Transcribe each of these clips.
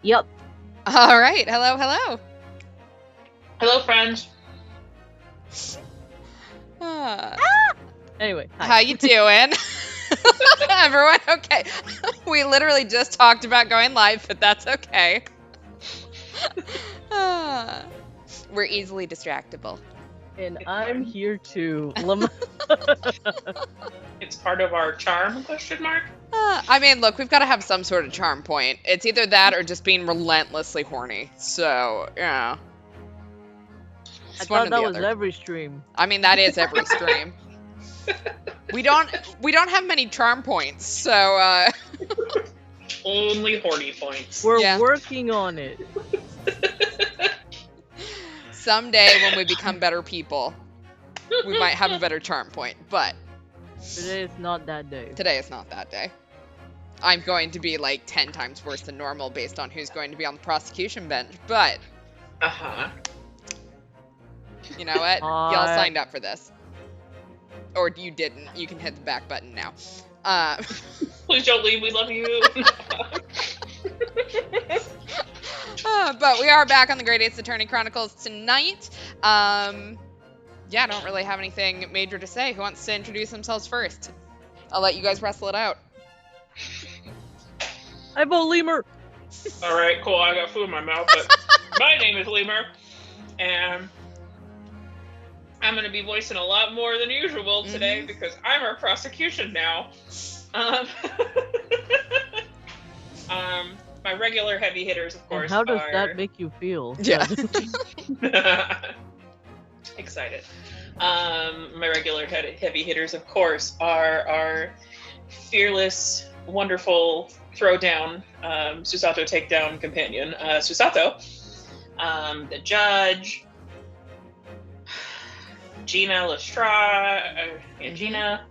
Yep. All right. Hello, hello. Hello, friends. Anyway, hi. How you doing? Everyone okay? We literally just talked about going live, but that's okay. We're easily distractible. And I'm here to It's part of our charm, question mark? I mean, look, we've got to have some sort of charm point. It's either that or just being relentlessly horny. So, yeah. I thought that was every stream. I mean, that is every stream. We don't have many charm points, so Only horny points. We're working on it. Someday when we become better people, we might have a better charm point, but today is not that day. Today is not that day. I'm going to be like 10 times worse than normal based on who's going to be on the prosecution bench, but you know what? Y'all signed up for this. Or you didn't. You can hit the back button now. Please don't leave. We love you. But we are back on the Great Ace Attorney Chronicles tonight. Yeah, I don't really have anything major to say. Who wants to introduce themselves first? I'll let you guys wrestle it out. I vote Lemur. All right, cool. I got food in my mouth, but my name is Lemur, and I'm going to be voicing a lot more than usual today because I'm our prosecution now. My regular heavy hitters, of course, and how does that make you feel? Yeah. Excited. My regular heavy hitters, of course, are our fearless, wonderful throwdown, Susato takedown companion, Susato, the judge, Gina Lestrade, Gina.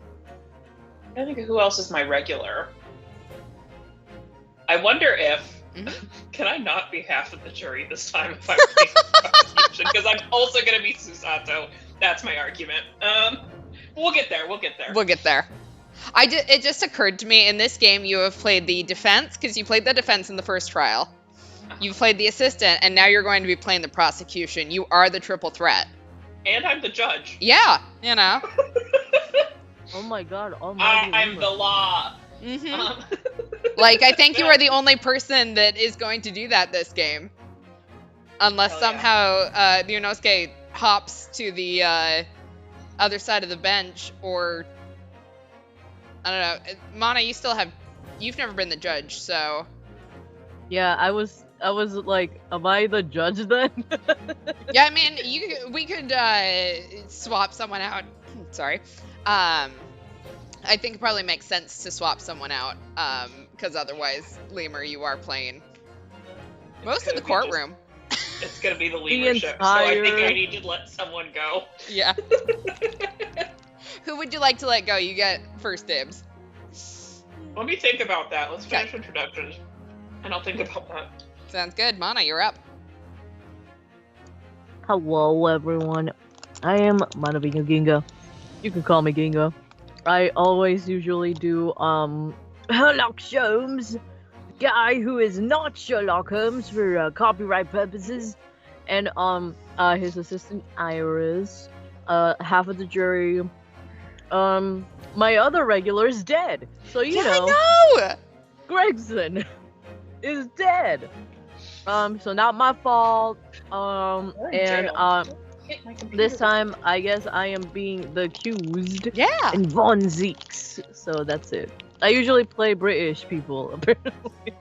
I think who else is my regular? I wonder if can I not be half of the jury this time if I'm prosecution? Because I'm also going to be Susato. That's my argument. We'll get there. We'll get there. It just occurred to me in this game you have played the defense because you played the defense in the first trial. You've played the assistant, and now you're going to be playing the prosecution. You are the triple threat. And I'm the judge. Yeah, you know. Oh my god, I'm the law. Like, I think you are the only person that is going to do that this game. Unless somehow Ryunosuke hops to the other side of the bench, or I don't know. Mana, you've never been the judge, so. Yeah, I was like, am I the judge then? Yeah, I mean, we could swap someone out. Sorry. I think it probably makes sense to swap someone out, because otherwise, Lemur, you are playing most of the courtroom. It's gonna be the Lemur show, so I think I need to let someone go. Yeah. Who would you like to let go? You get first dibs. Let me think about that. Let's finish introductions, and I'll think about that. Sounds good. Mana, you're up. Hello, everyone. I am Manabingu Gingo. You can call me Gingo. I always usually do, Sherlock Holmes, guy who is not Sherlock Holmes for, copyright purposes, and, his assistant Iris, half of the jury, my other regular is dead, so you know. I know! Gregson is dead. So not my fault, this time, I guess I am being the accused. Yeah. And Von Zeeks. So that's it. I usually play British people, apparently.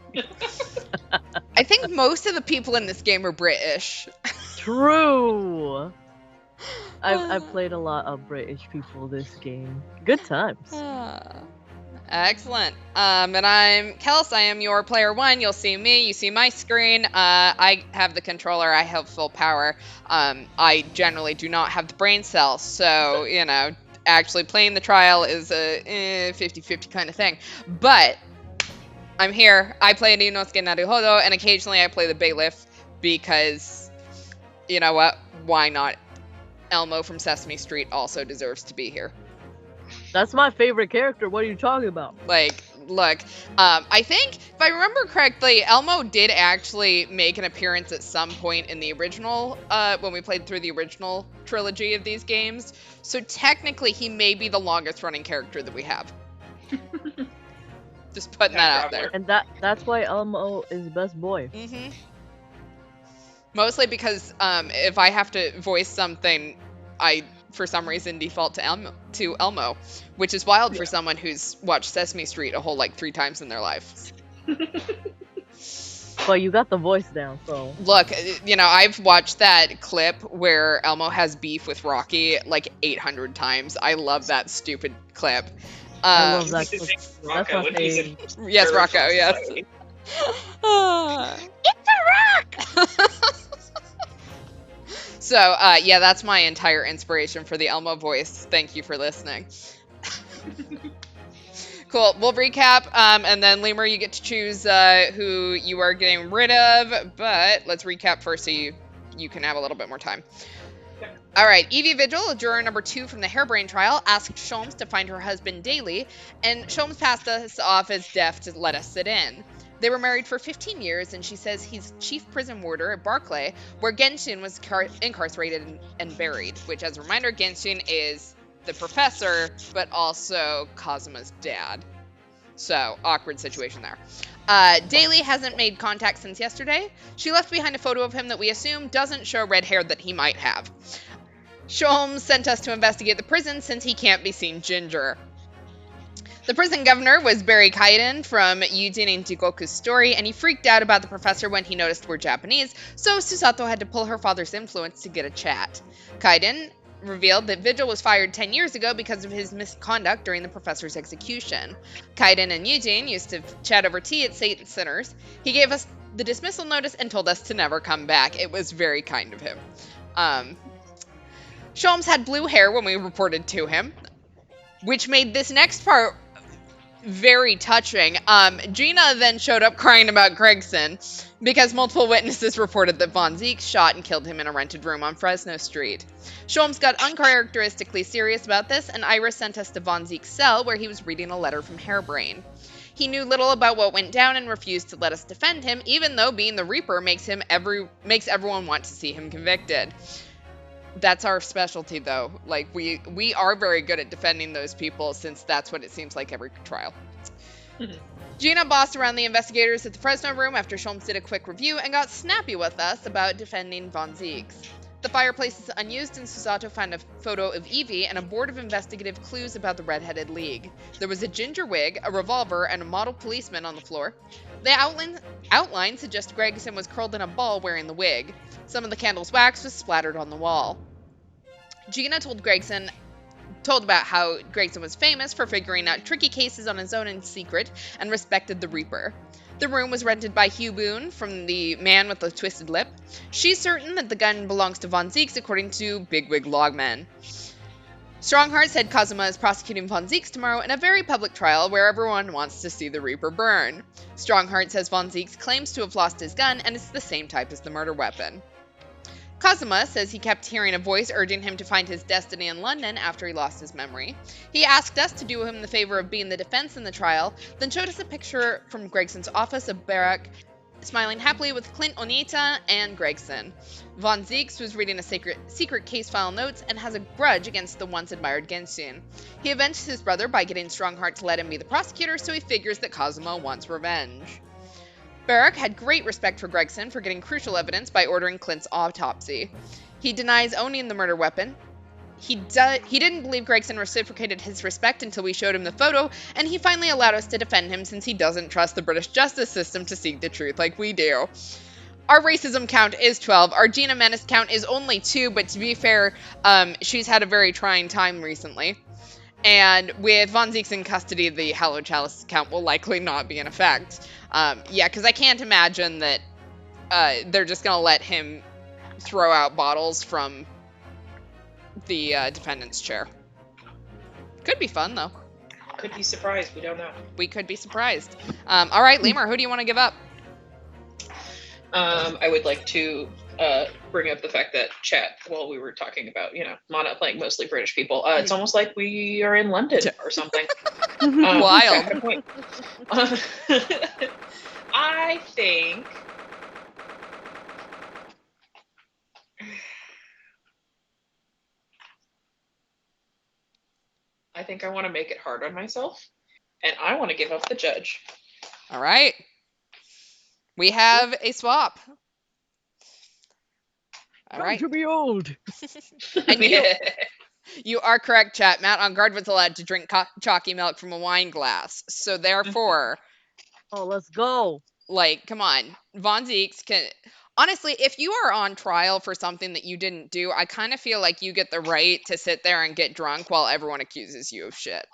I think most of the people in this game are British. True. I've played a lot of British people this game. Good times. Excellent. And I'm Kels. I am your player one. You'll see me. You see my screen. I have the controller. I have full power. I generally do not have the brain cells. So, you know, actually playing the trial is a 50-50 kind of thing. But I'm here. I play Ryunosuke Naruhodo, and occasionally I play the bailiff because, you know what? Why not? Elmo from Sesame Street also deserves to be here. That's my favorite character. What are you talking about? Like, look, I think, if I remember correctly, Elmo did actually make an appearance at some point in the original, when we played through the original trilogy of these games. So technically, he may be the longest running character that we have. Just putting that out there. And that's why Elmo is best boy. Mm-hmm. Mostly because if I have to voice something, I, for some reason, default to Elmo, which is wild for someone who's watched Sesame Street a whole, 3 times in their life. But you got the voice down, so. Look, I've watched that clip where Elmo has beef with Rocky 800 times. I love that stupid clip. I love that. Rocco, That's my when he's favorite. in Yes, Rocco, yes. It's a rock! So, yeah, that's my entire inspiration for the Elmo voice. Thank you for listening. Cool. We'll recap, and then Lemur, you get to choose who you are getting rid of. But let's recap first so you can have a little bit more time. All right, Evie Vigil, juror number 2 from the Hairbrain trial, asked Sholmes to find her husband daily, and Sholmes passed us off as deaf to let us sit in. They were married for 15 years, and she says he's chief prison warder at Barclay, where Genshin was incarcerated and buried, which, as a reminder, Genshin is the professor, but also Kazuma's dad. So, awkward situation there. Daly hasn't made contact since yesterday. She left behind a photo of him that we assume doesn't show red hair that he might have. Sholmes sent us to investigate the prison since he can't be seen ginger. The prison governor was Barry Kaiden from Yujin and Jigoku's story, and he freaked out about the professor when he noticed we're Japanese, so Susato had to pull her father's influence to get a chat. Kaiden revealed that Vigil was fired 10 years ago because of his misconduct during the professor's execution. Kaiden and Yujin used to chat over tea at Satan Centers. He gave us the dismissal notice and told us to never come back. It was very kind of him. Sholmes had blue hair when we reported to him, which made this next part very touching. Gina then showed up crying about Gregson because multiple witnesses reported that Von Zeke shot and killed him in a rented room on Fresno Street. Sholmes got uncharacteristically serious about this, and Iris sent us to Von Zeke's cell where he was reading a letter from Hairbrain. He knew little about what went down and refused to let us defend him, even though being the Reaper makes everyone want to see him convicted. That's our specialty, though. We are very good at defending those people, since that's what it seems like every trial. Gina bossed around the investigators at the Fresno room after Sholmes did a quick review and got snappy with us about defending Von Zeeks. The fireplace is unused, and Susato found a photo of Evie and a board of investigative clues about the Red-Headed League. There was a ginger wig, a revolver, and a model policeman on the floor. The outline suggests Gregson was curled in a ball wearing the wig. Some of the candle's wax was splattered on the wall. Gina told about how Gregson was famous for figuring out tricky cases on his own in secret and respected the Reaper. The room was rented by Hugh Boone from the man with the twisted lip. She's certain that the gun belongs to Von Zeeks, according to Bigwig Logman. Strongheart said Kazuma is prosecuting Von Zeeks tomorrow in a very public trial where everyone wants to see the Reaper burn. Strongheart says Von Zeeks claims to have lost his gun and it's the same type as the murder weapon. Kazuma says he kept hearing a voice urging him to find his destiny in London after he lost his memory. He asked us to do him the favor of being the defense in the trial, then showed us a picture from Gregson's office of Barak smiling happily with Clint Onita and Gregson. Von Zeeks was reading a secret case file notes and has a grudge against the once admired Genshin. He avenged his brother by getting Strongheart to let him be the prosecutor, so he figures that Kazuma wants revenge. Barak had great respect for Gregson for getting crucial evidence by ordering Clint's autopsy. He denies owning the murder weapon. He didn't believe Gregson reciprocated his respect until we showed him the photo, and he finally allowed us to defend him since he doesn't trust the British justice system to seek the truth like we do. Our racism count is 12. Our Gina Menace count is only 2, but to be fair, she's had a very trying time recently. And with Von Zeeks in custody, the Hallowed Chalice count will likely not be in effect. Yeah, because I can't imagine that they're just going to let him throw out bottles from the defendant's chair. Could be fun, though. Could be surprised. We don't know. We could be surprised. All right, Lemur, who do you want to give up? I would like to bring up the fact that chat, while we were talking about, Mana playing mostly British people, it's almost like we are in London or something. Wild. Good point. I think I want to make it hard on myself, and I want to give up the judge. All right. We have a swap. All right. To be old. And you are correct, chat. Matt on guard was allowed to drink chalky milk from a wine glass. So therefore, Oh, let's go. like, come on. Von Zeeks can... Honestly, if you are on trial for something that you didn't do, I kind of feel like you get the right to sit there and get drunk while everyone accuses you of shit.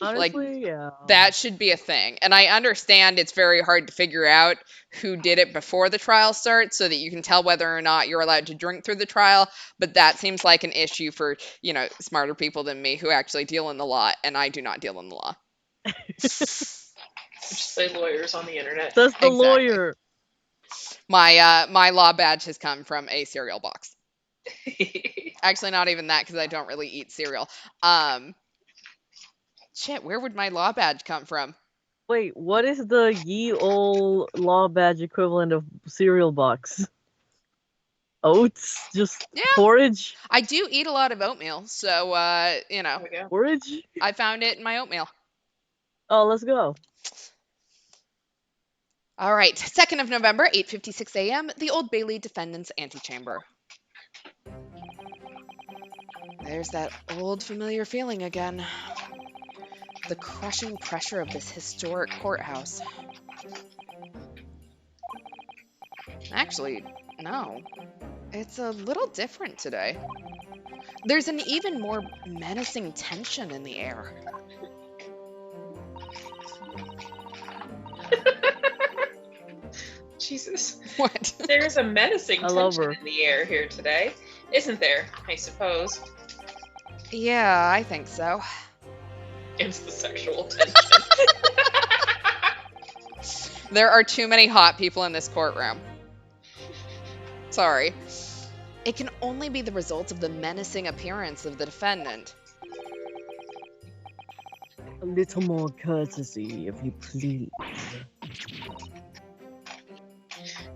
Honestly, yeah. That should be a thing. And I understand it's very hard to figure out who did it before the trial starts so that you can tell whether or not you're allowed to drink through the trial. But that seems like an issue for, smarter people than me who actually deal in the law. And I do not deal in the law. Just say lawyers on the internet. That's the lawyer. My law badge has come from a cereal box. Actually, not even that, because I don't really eat cereal. Shit, where would my law badge come from? Wait, what is the ye ol' law badge equivalent of cereal box? Oats? Just porridge? I do eat a lot of oatmeal, so, Porridge? I found it in my oatmeal. Oh, let's go. All right, 2nd of November, 8:56 a.m., the Old Bailey Defendant's Antechamber. There's that old familiar feeling again. The crushing pressure of this historic courthouse. Actually, no. It's a little different today. There's an even more menacing tension in the air. Jesus. What? There's a menacing I love tension her. in the air here today, isn't there? I suppose. Yeah, I think so. It's the sexual tension. There are too many hot people in this courtroom. Sorry. It can only be the result of the menacing appearance of the defendant. A little more courtesy, if you please.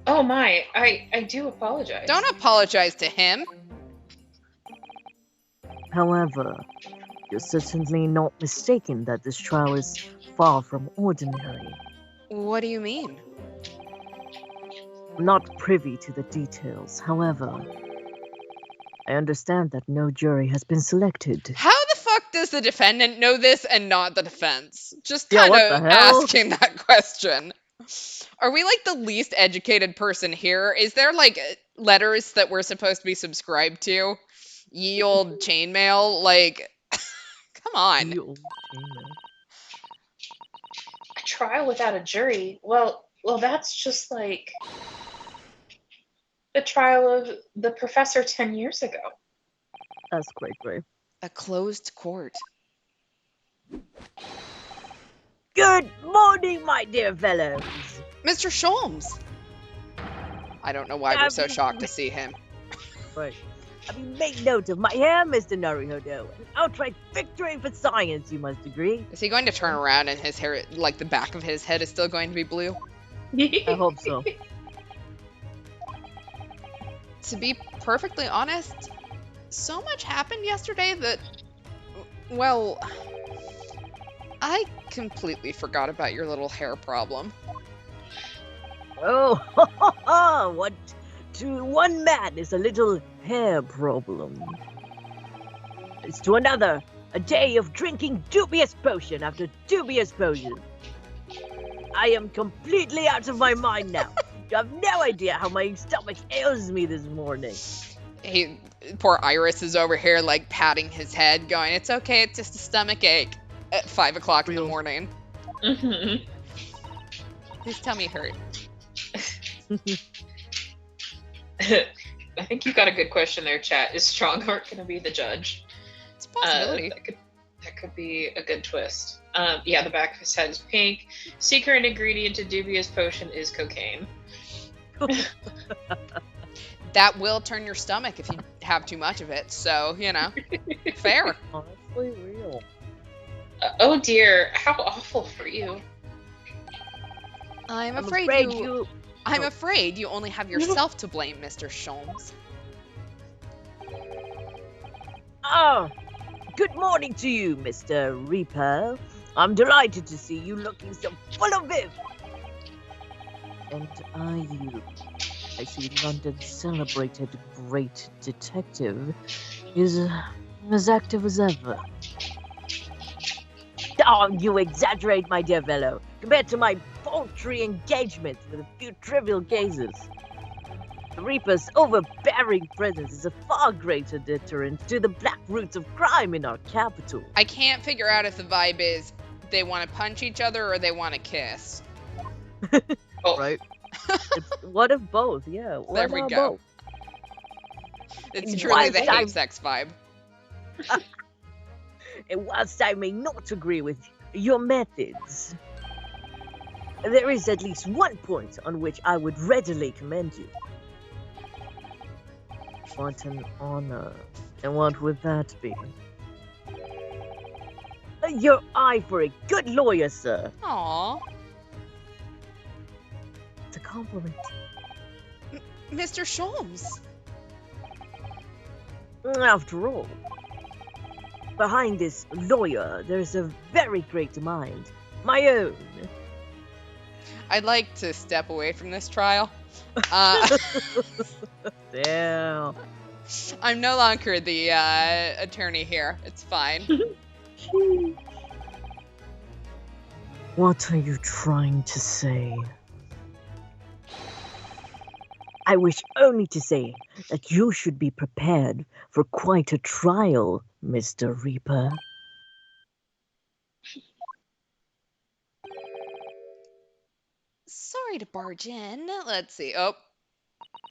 Oh my, I do apologize. Don't apologize to him. However, you're certainly not mistaken that this trial is far from ordinary. What do you mean? I'm not privy to the details, however, I understand that no jury has been selected. How the fuck does the defendant know this and not the defense? Just Yeah, kind what of the hell? asking that question. Are we like the least educated person here? Is there like letters that we're supposed to be subscribed to? Ye old chainmail? Like, come on. You old shaman. A trial without a jury? Well, that's just like the trial of the professor 10 years ago. That's quite right. A closed court. Good morning, my dear fellows. Mr. Sholmes! I don't know why we're so shocked to see him. Right. I mean, make note of my hair, Mr. Naruhodo. An outright victory for science, you must agree. Is he going to turn around and his hair, like the back of his head, is still going to be blue? I hope so. To be perfectly honest, so much happened yesterday that, well, I completely forgot about your little hair problem. Oh, what to one man is a little hair problem. It's to another a day of drinking dubious potion after dubious potion. I am completely out of my mind now. You have no idea how my stomach ails me this morning. Poor Iris is over here, like, patting his head, going, "It's okay, it's just a stomach ache," at 5 o'clock in the morning. Mm-hmm. His tummy hurt. I think you got a good question there, chat. Is Strongheart going to be the judge? It's a possibility. That could be a good twist. Yeah, the back of his head is pink. Secret ingredient to dubious potion is cocaine. that will turn your stomach if you have too much of it. So, fair. Honestly, real. Oh dear, how awful for you. I'm I'm afraid, afraid you... you. I'm Oh. afraid you only have yourself to blame, Mr. Sholmes. Ah, good morning to you, Mr. Reaper. I'm delighted to see you looking so full of vim. And are you? I see London's celebrated great detective is as active as ever. Oh, you exaggerate, my dear fellow, compared to my paltry engagement with a few trivial cases. The Reaper's overbearing presence is a far greater deterrent to the black roots of crime in our capital. I can't figure out if the vibe is they want to punch each other or they want to kiss. Oh, Right? What if both? Yeah, what There we about go. both? It's And truly whilst the I'm- hate sex vibe. And whilst I may not agree with your methods, there is at least one point on which I would readily commend you. What an honor. And what would that be? Your eye for a good lawyer, sir. Aw, It's a compliment. Mr. Sholmes. After all, behind this lawyer, there's a very great mind. My own. I'd like to step away from this trial. Damn. I'm no longer the attorney here. It's fine. What are you trying to say? I wish only to say that you should be prepared for quite a trial, Mr. Reaper. Sorry to barge in. Let's see. Oh,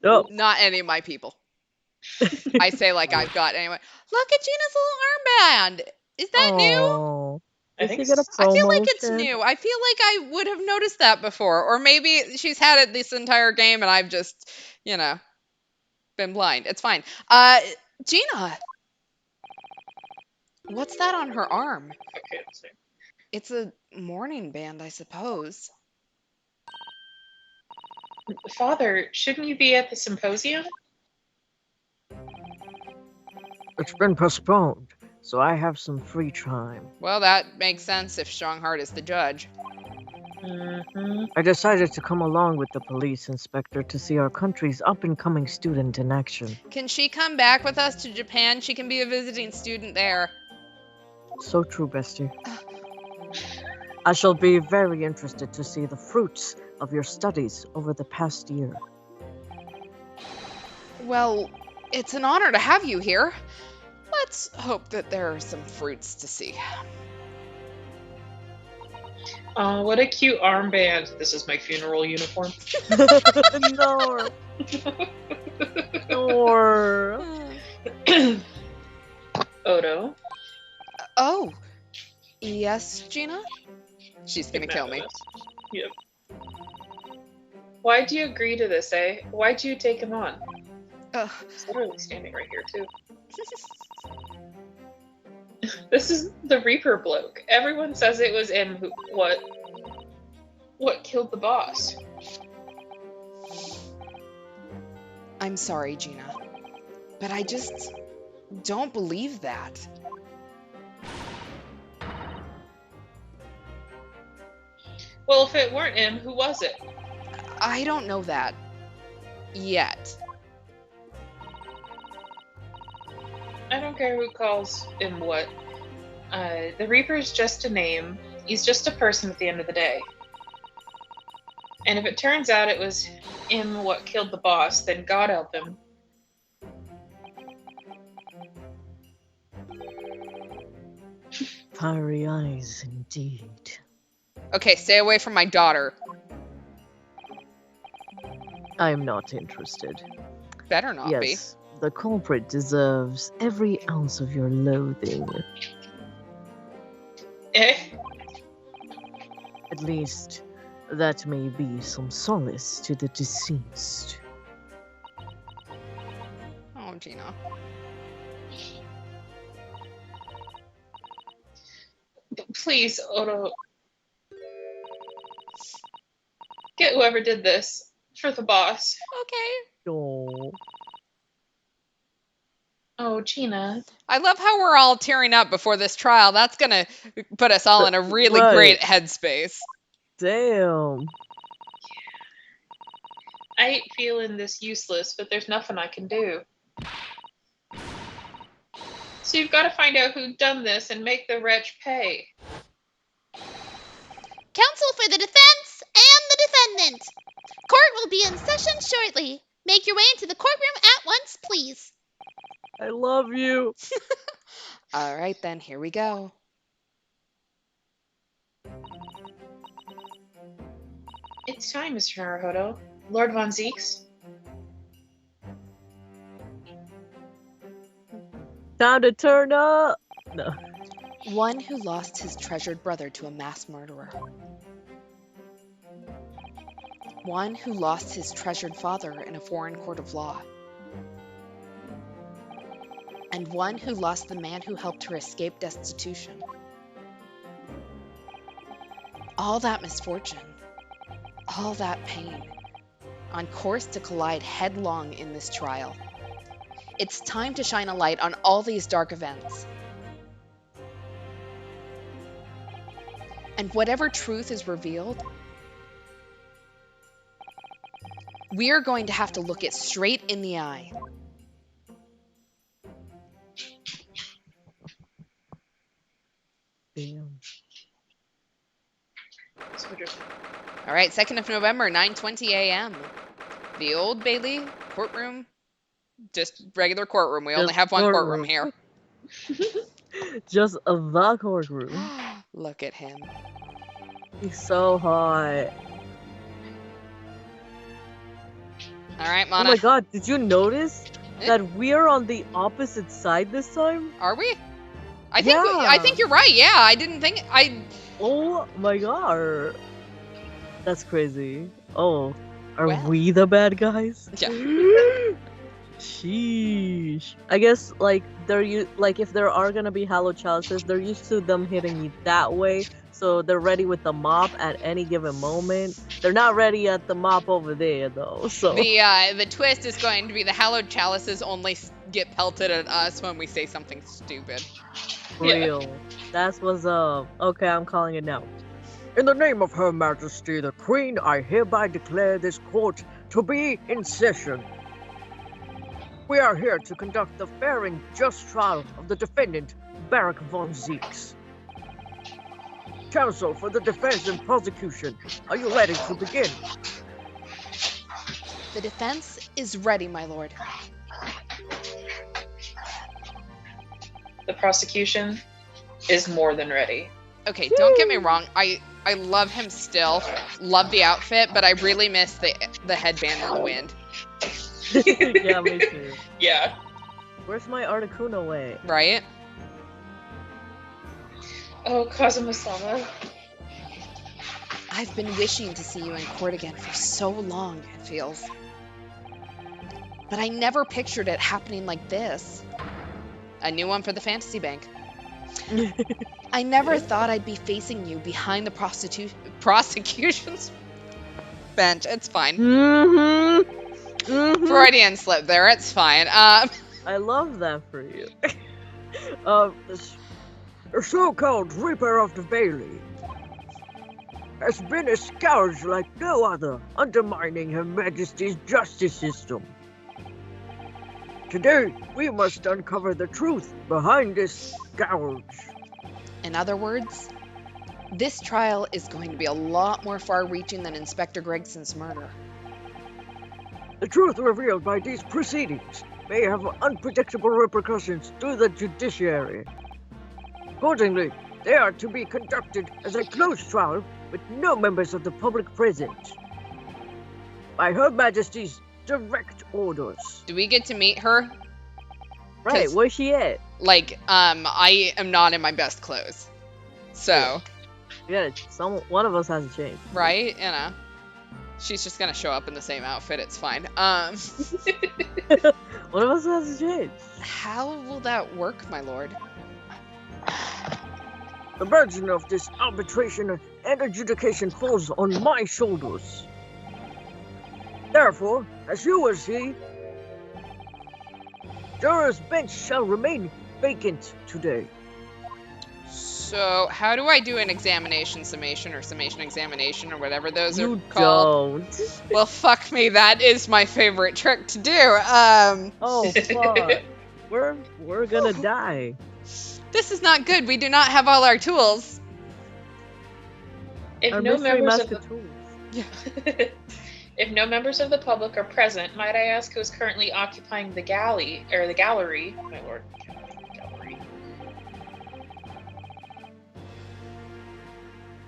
Oh, not any of my people. I say like I've got anyway. Look at Gina's little armband. Is that new? oh. I Did think she get a so. I feel like it's promotion? new. I feel like I would have noticed that before. Or maybe she's had it this entire game and I've just, been blind. It's fine. Gina. What's that on her arm? Okay, let's see. It's a mourning band, I suppose. Father, shouldn't you be at the symposium? It's been postponed, so I have some free time. Well, that makes sense if Strongheart is the judge. Mm-hmm. I decided to come along with the police inspector to see our country's up-and-coming student in action. Can she come back with us to Japan? She can be a visiting student there. So true, bestie. I shall be very interested to see the fruits of your studies over the past year. Well, it's an honor to have you here. Let's hope that there are some fruits to see. Oh, what a cute armband. This is my funeral uniform. Nor. Nor. Odo. Oh, yes, Gina? She's gonna kill me. Yep. Why'd you agree to this, eh? Why'd you take him on? Ugh. He's literally standing right here, too. This is the Reaper bloke. Everyone says it was him who what killed the boss. I'm sorry, Gina, but I just don't believe that. Well, if it weren't him, who was it? I don't know that yet. I don't care who calls him what. The Reaper's just a name. He's just a person at the end of the day. And if it turns out it was him what killed the boss, then God help him. Fiery eyes, indeed. Okay, stay away from my daughter. I am not interested. Better not be. Yes, the culprit deserves every ounce of your loathing. Eh? At least, that may be some solace to the deceased. Oh, Gina. Please, Odo. Get whoever did this for the boss. Okay. Oh. Oh, Gina. I love how we're all tearing up before this trial. That's gonna put us all in a really Right. great headspace. Damn. I hate feeling this useless, but there's nothing I can do. So you've got to find out who done this and make the wretch pay. Counsel for the defense and the defendant. Court will be in session shortly. Make your way into the courtroom at once, please. I love you. All right, then, here we go. It's time, Mr. Naruhodo. Lord Von Zeeks. Time to turn up. No. One who lost his treasured brother to a mass murderer. One who lost his treasured father in a foreign court of law. And one who lost the man who helped her escape destitution. All that misfortune, all that pain, on course to collide headlong in this trial. It's time to shine a light on all these dark events. And whatever truth is revealed, we are going to have to look it straight in the eye. Damn. All right, 2nd of November, 9:20 a.m. The Old Bailey courtroom, just regular courtroom. We only Just have one courtroom courtroom. here. Just the courtroom. Look at him. He's so hot. All right, Oh Mana. my god, did you notice Eh? that we're on the opposite side this time? Are we? I think you're right. Yeah, I didn't think Oh my god. That's crazy. Oh, are Well. we the bad guys? Yeah. Sheesh. I guess like if there are gonna be hallowed chalices, they're used to them hitting you that way, so they're ready with the mop at any given moment. They're not ready at the mop over there though. So the twist is going to be the hallowed chalices only get pelted at us when we say something stupid. real. That's what's up. Okay, I'm calling it now. In the name of Her Majesty the Queen, I hereby declare this court to be in session. We are here to conduct the fair and just trial of the defendant, Barak von Zeeks. Counsel for the defense and prosecution, are you ready to begin? The defense is ready, my lord. The prosecution is more than ready. Okay, don't get me wrong. I love him still. Love the outfit, but I really miss the headband in the wind. Yeah, me too. Yeah. Where's my Articuno way? Right? Oh, Kazuma-sama. I've been wishing to see you in court again for so long, it feels. But I never pictured it happening like this. A new one for the fantasy bank. I never thought I'd be facing you behind the prosecution's bench. It's fine. Freudian slip there. It's fine. I love that for you. The so-called Reaper of the Bailey has been a scourge like no other, undermining Her Majesty's justice system. Today, we must uncover the truth behind this scourge. In other words, this trial is going to be a lot more far-reaching than Inspector Gregson's murder. The truth revealed by these proceedings may have unpredictable repercussions to the judiciary. Accordingly, they are to be conducted as a closed trial with no members of the public present. By Her Majesty's direct orders. Do we get to meet her? Right, 'Cause- where's she at? Like, I am not in my best clothes. So, Yeah, one of us has to change. right? You know. She's just gonna show up in the same outfit. It's fine. One of us has to change. How will that work, my lord? The burden of this arbitration and adjudication falls on my shoulders. Therefore, as you will see, juror's bench shall remain vacant today. So, how do I do an examination summation or summation examination or whatever those are You called? don't. Well, fuck me, that is my favorite trick to do. Oh fuck. We're gonna die. This is not good. We do not have all our tools. If Our no mystery members master of tools. if no members of the public are present, might I ask who is currently occupying the gallery, my lord? Gallery.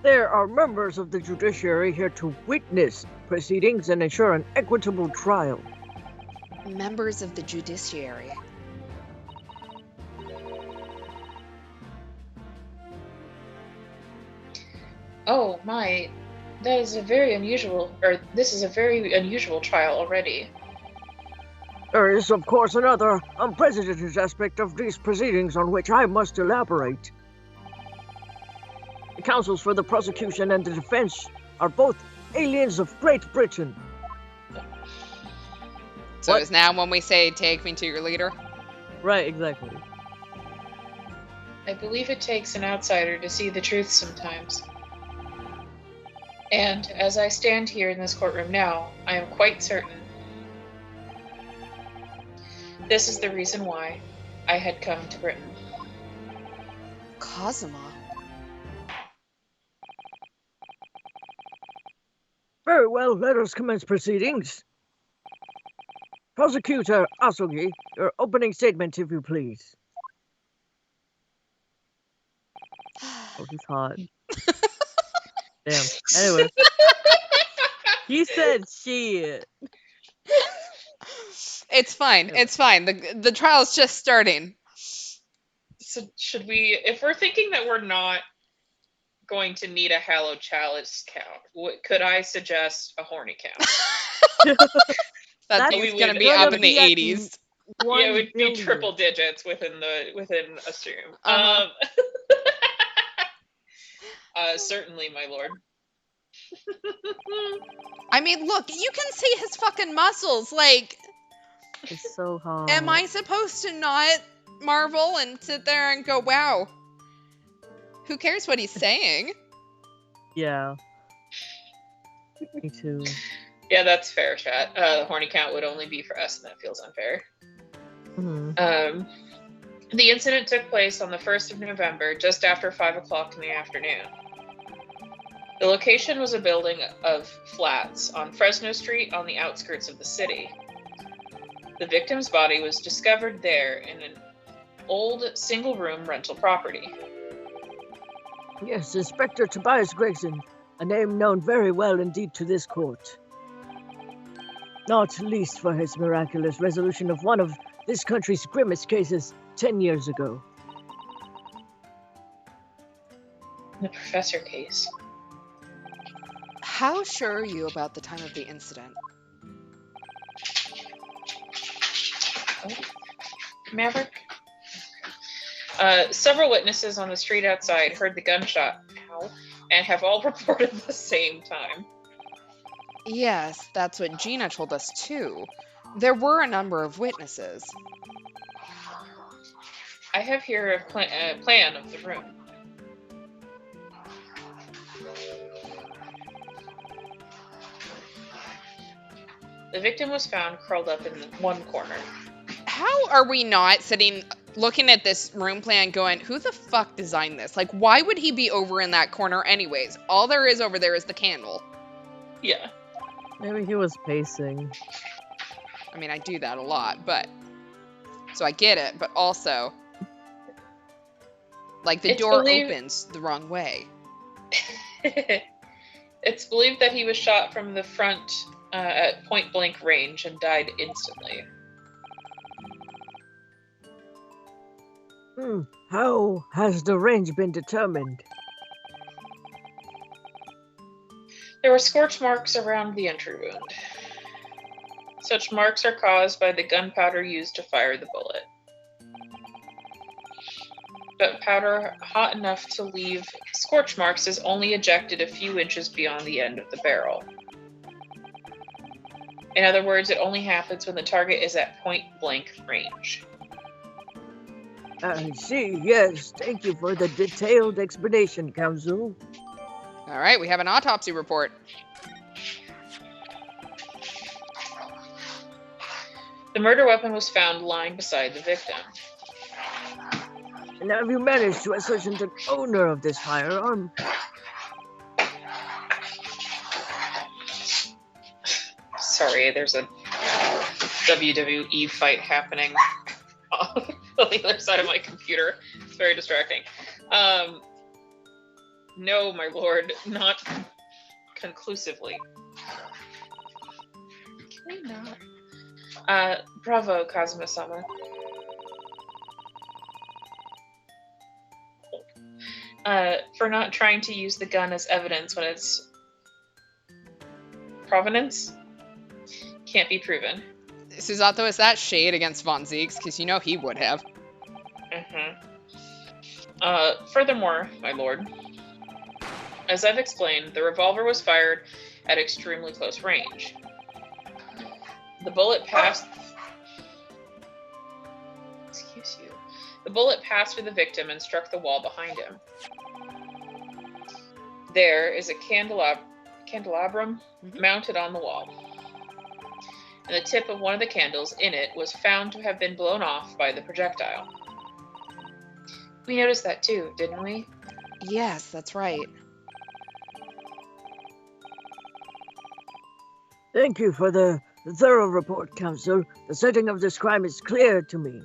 There are members of the judiciary here to witness proceedings and ensure an equitable trial. Members of the judiciary. Oh my, this is a very unusual trial already. There is, of course, another unprecedented aspect of these proceedings on which I must elaborate. The counsels for the prosecution and the defense are both aliens of Great Britain. So What? is now when we say, take me to your leader? Right, exactly. I believe it takes an outsider to see the truth sometimes. And as I stand here in this courtroom now, I am quite certain this is the reason why I had come to Britain. Cosima. Very well, let us commence proceedings. Prosecutor Asogi, your opening statement, if you please. Oh, he's hot. Damn. Anyway. He said shit. It's fine. It's fine. The trial's just starting. So should we, if we're thinking that we're not going to need a hallowed chalice count, could I suggest a horny count? That's gonna be up in the 80s. Yeah, it would be triple digits within a stream. Uh-huh. Certainly, my lord. I mean, look, you can see his fucking muscles. Like, It's so hot. am I supposed to not marvel and sit there and go, wow, who cares what he's saying? Yeah. Me too. Yeah, that's fair, chat. The horny count would only be for us, and that feels unfair. Mm-hmm. The incident took place on the 1st of November, just after 5 o'clock in the afternoon. The location was a building of flats on Fresno Street on the outskirts of the city. The victim's body was discovered there in an old single-room rental property. Yes, Inspector Tobias Gregson, a name known very well indeed to this court. Not least for his miraculous resolution of one of this country's grimmest cases 10 years ago. The Professor case. How sure are you about the time of the incident? Maverick? Several witnesses on the street outside heard the gunshot, and have all reported the same time. Yes, that's what Gina told us too. There were a number of witnesses. I have here a plan of the room. The victim was found curled up in one corner. How are we not sitting, looking at this room plan going, who the fuck designed this? Like, why would he be over in that corner anyways? All there is over there is the candle. Yeah. Maybe he was pacing. I mean, I do that a lot, but... So I get it, but also... Like, the door opens the wrong way. It's believed that he was shot from the front at point-blank range and died instantly. How has the range been determined? There were scorch marks around the entry wound. Such marks are caused by the gunpowder used to fire the bullet. But powder hot enough to leave scorch marks is only ejected a few inches beyond the end of the barrel. In other words, it only happens when the target is at point-blank range. I see, yes. Thank you for the detailed explanation, Counsel. All right, we have an autopsy report. The murder weapon was found lying beside the victim. And have you managed to ascertain the owner of this firearm? Sorry, there's a WWE fight happening on the other side of my computer. It's very distracting. No, my lord, not conclusively. Can we not? Bravo, Kazuma-sama. For not trying to use the gun as evidence when its provenance can't be proven. Susato, is that shade against Von Zieks? Because you know he would have. Furthermore, my lord, as I've explained, the revolver was fired at extremely close range. The bullet passed... Excuse you. The bullet passed through the victim and struck the wall behind him. There is a candelabrum mounted on the wall. And the tip of one of the candles in it was found to have been blown off by the projectile. We noticed that too, didn't we? Yes, that's right. Thank you for the thorough report, Counsel. The setting of this crime is clear to me.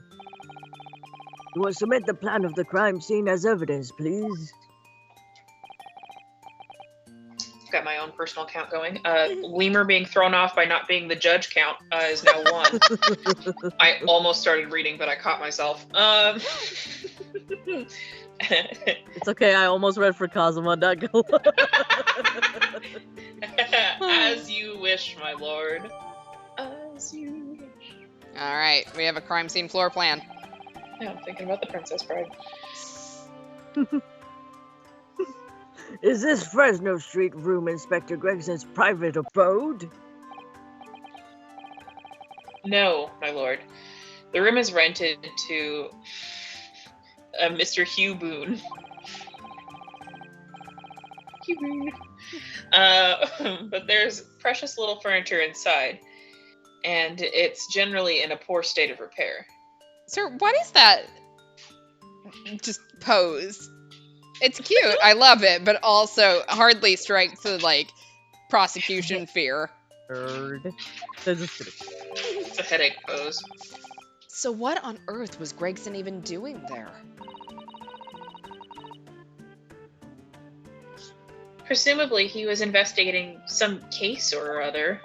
You will submit the plan of the crime scene as evidence, please. Got my own personal count going. Lemur being thrown off by not being the judge count is now 1. I almost started reading, but I caught myself. It's okay, I almost read for Kazuma, not gonna lie. As you wish, my lord. As you wish. All right, we have a crime scene floor plan. Yeah, I'm thinking about the Princess Bride. Is this Fresno Street room Inspector Gregson's private abode? No, my lord. The room is rented to Mr. Hugh Boone. Hugh Boone. But there's precious little furniture inside, and it's generally in a poor state of repair. Sir, what is that just pose? It's cute. I love it, but also hardly strikes the, like, prosecution fear. Bird. It's a headache pose. So what on earth was Gregson even doing there? Presumably, he was investigating some case or other.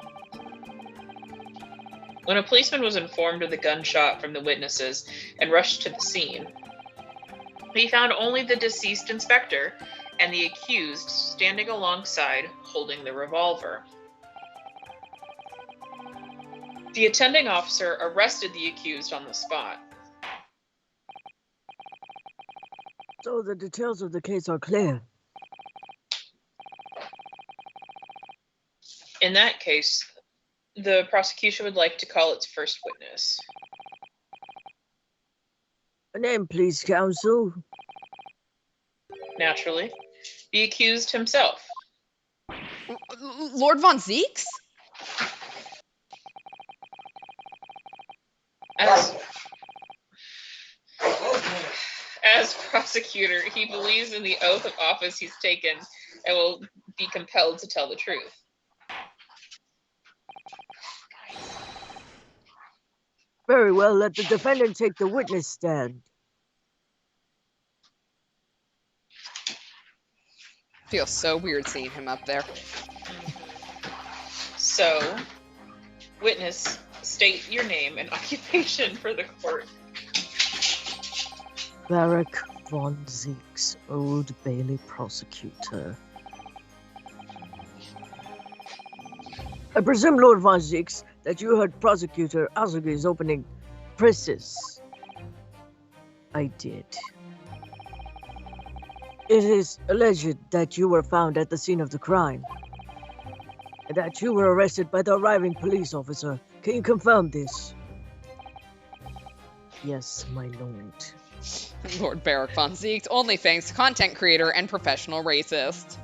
When a policeman was informed of the gunshot from the witnesses and rushed to the scene, he found only the deceased inspector and the accused standing alongside, holding the revolver. The attending officer arrested the accused on the spot. So the details of the case are clear. In that case, the prosecution would like to call its first witness. A name, please, Counsel. Naturally, the accused himself. Lord Von Zieks? As prosecutor, he believes in the oath of office he's taken and will be compelled to tell the truth. Very well, let the defendant take the witness stand. Feels so weird seeing him up there. So, witness, state your name and occupation for the court. Varric Von Zieks, Old Bailey prosecutor. I presume, Lord Von Zix, that you heard Prosecutor Azuki's opening presses. I did. It is alleged that you were found at the scene of the crime, and that you were arrested by the arriving police officer. Can you confirm this? Yes, my lord. Lord Barrack von Zieks, OnlyFans content creator and professional racist.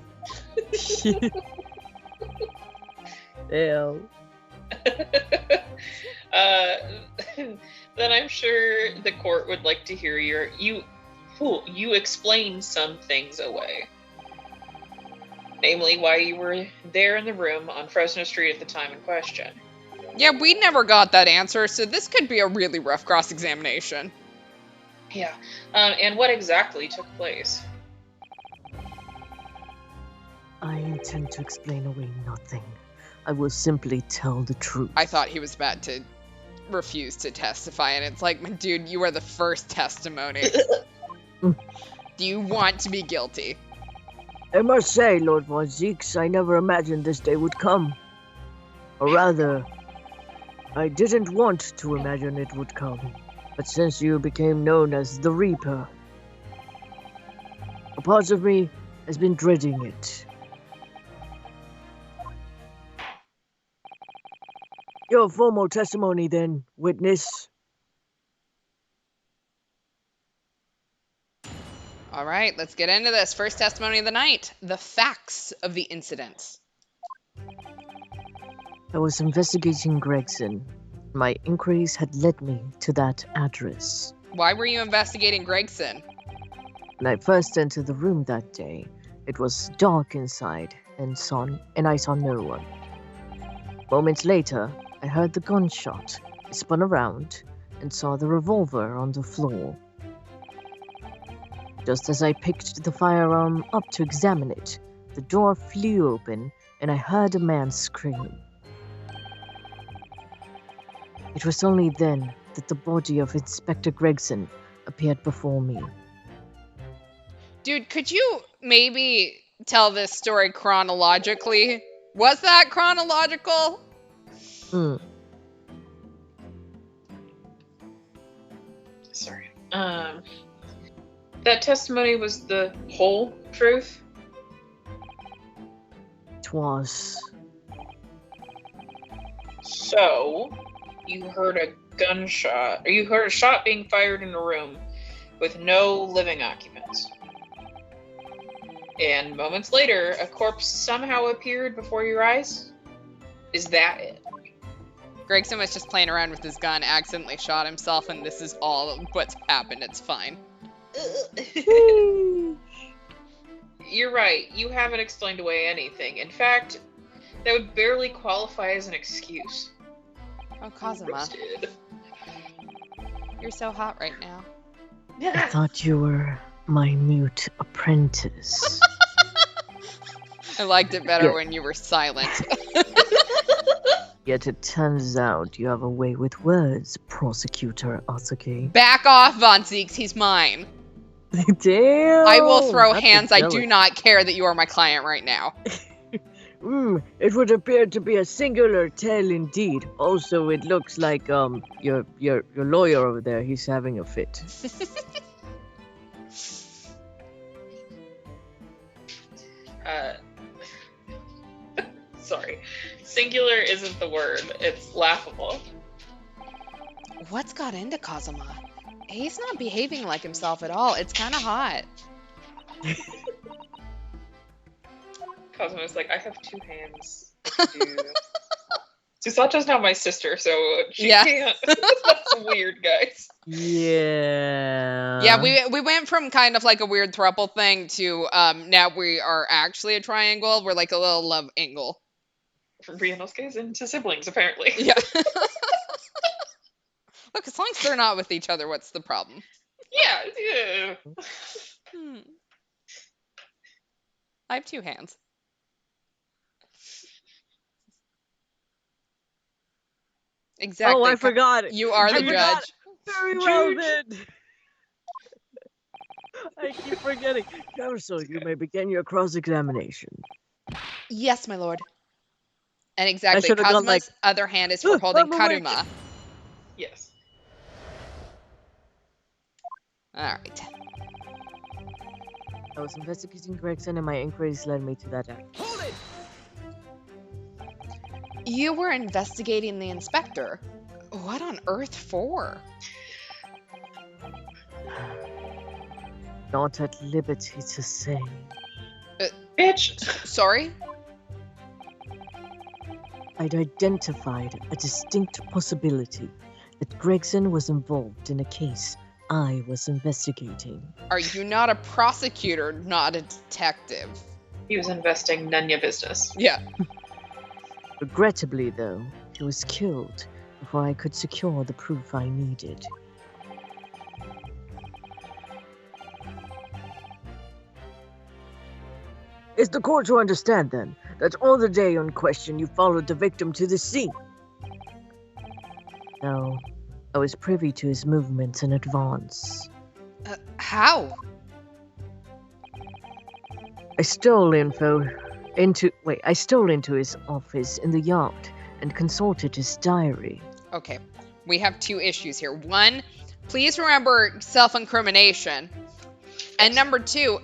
Ew. Then I'm sure the court would like to hear you explain some things away. Namely, why you were there in the room on Fresno Street at the time in question. Yeah, we never got that answer, so this could be a really rough cross-examination. Yeah. And what exactly took place? I intend to explain away nothing. I will simply tell the truth. I thought he was about to refuse to testify, and it's like, dude, you are the first testimony. Do you want to be guilty? I must say, Lord Von Zix, I never imagined this day would come. Or rather, I didn't want to imagine it would come. But since you became known as the Reaper, a part of me has been dreading it. Your formal testimony then, witness. All right, let's get into this. First testimony of the night. The facts of the incident. I was investigating Gregson. My inquiries had led me to that address. Why were you investigating Gregson? When I first entered the room that day, it was dark inside, and I saw no one. Moments later, I heard the gunshot. I spun around and saw the revolver on the floor. Just as I picked the firearm up to examine it, the door flew open and I heard a man scream. It was only then that the body of Inspector Gregson appeared before me. Dude, could you maybe tell this story chronologically? Was that chronological? Sorry. That testimony was the whole truth? 'Twas. So, you heard a gunshot, or you heard a shot being fired in a room with no living occupants. And moments later, a corpse somehow appeared before your eyes? Is that it? Gregson was just playing around with his gun, accidentally shot himself, and this is all what's happened. It's fine. You're right. You haven't explained away anything. In fact, that would barely qualify as an excuse. Oh, Kazuma, Roasted. you're so hot right now. I thought you were my mute apprentice. I liked it better Yeah. when you were silent. Yet it turns out you have a way with words, Prosecutor Azuki. Back off, Von Zieks, he's mine. Damn! I will throw That's hands. I do jealous. not care that you are my client right now. It would appear to be a singular tale indeed. Also, it looks like your lawyer over there, he's having a fit. Sorry. Singular isn't the word. It's laughable. What's got into Kazuma? He's not behaving like himself at all. It's kind of hot. Cosmo's like, I have two hands. Susacha's now my sister, so she Yeah. can't. That's weird, guys. Yeah. Yeah, we went from kind of like a weird throuple thing to now we are actually a triangle. We're like a little love angle. From Brianosuke's into siblings, apparently. Yeah. Look, as long as they're not with each other, what's the problem? Yeah. I have two hands. Exactly. Oh, I forgot it. You are the I forgot judge. Very well then. I keep forgetting. Counsel, you may begin your cross-examination. Yes, my lord. And exactly, should've gone like, Kazuma's other hand is for holding I'm awake." Karuma. Yes. Alright. I was investigating Gregson and my inquiries led me to that act. You were investigating the inspector. What on earth for? Not at liberty to say. Bitch. Sorry? I'd identified a distinct possibility that Gregson was involved in a case I was investigating. Are you not a prosecutor, not a detective? He was investing none your business. Yeah. Regrettably, though, he was killed before I could secure the proof I needed. Is the court to understand, then, that on the day in question you followed the victim to the scene? No, I was privy to his movements in advance. How? I stole into his office in the yard and consulted his diary. Okay, we have two issues here. One, please remember self-incrimination. And number two,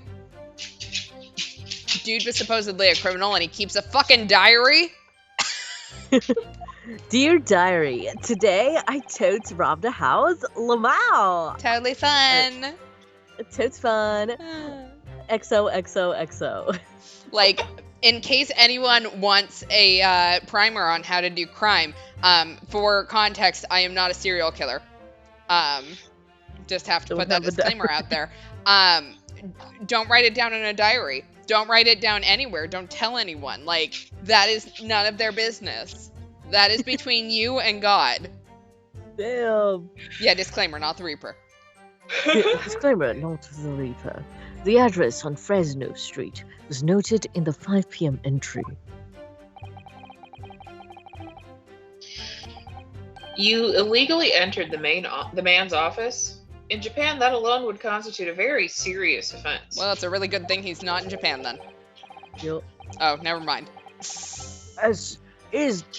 dude was supposedly a criminal and he keeps a fucking diary? Dear diary, today I totes robbed a house. Lamau! Totally fun. Totes fun. XOXOXO. Like, in case anyone wants a primer on how to do crime, for context, I am not a serial killer. Just have to put that disclaimer out there. Don't write it down in a diary. Don't write it down anywhere. Don't tell anyone. Like, that is none of their business. That is between you and God. Damn. Yeah, disclaimer, not the Reaper. Disclaimer, not the Reaper. The address on Fresno Street was noted in the 5 p.m. entry. You illegally entered the man's office? In Japan, that alone would constitute a very serious offense. Well, it's a really good thing he's not in Japan then. Yep. Oh, never mind. As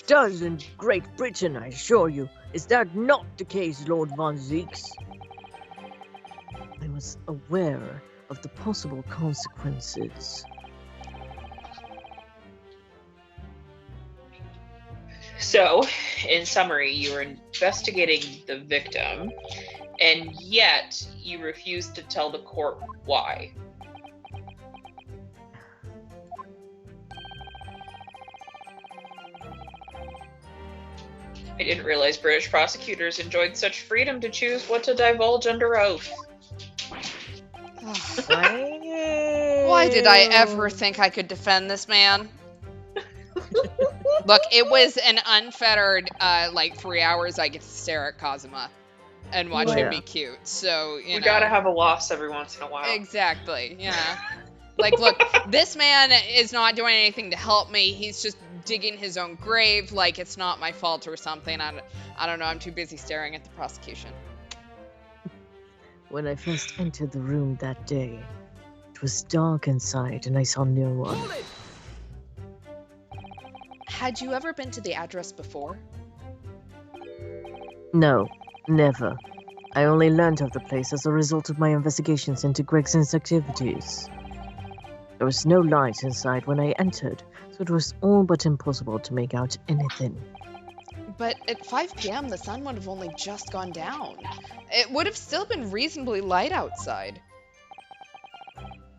does in Great Britain, I assure you. Is that not the case, Lord Von Zeeks? I was aware of the possible consequences. So, in summary, you were investigating the victim, and yet you refused to tell the court why. I didn't realize British prosecutors enjoyed such freedom to choose what to divulge under oath. Why did I ever think I could defend this man? Look, it was an unfettered, 3 hours I get to stare at Kazuma and watch him be cute. So, you know. Gotta have a loss every once in a while. Exactly, yeah. Like, look, this man is not doing anything to help me. He's just digging his own grave like it's not my fault or something. I don't know. I'm too busy staring at the prosecution. When I first entered the room that day, it was dark inside and I saw no one. Had you ever been to the address before? No, never. I only learned of the place as a result of my investigations into Gregson's activities. There was no light inside when I entered, so it was all but impossible to make out anything. But at 5 p.m., the sun would have only just gone down. It would have still been reasonably light outside.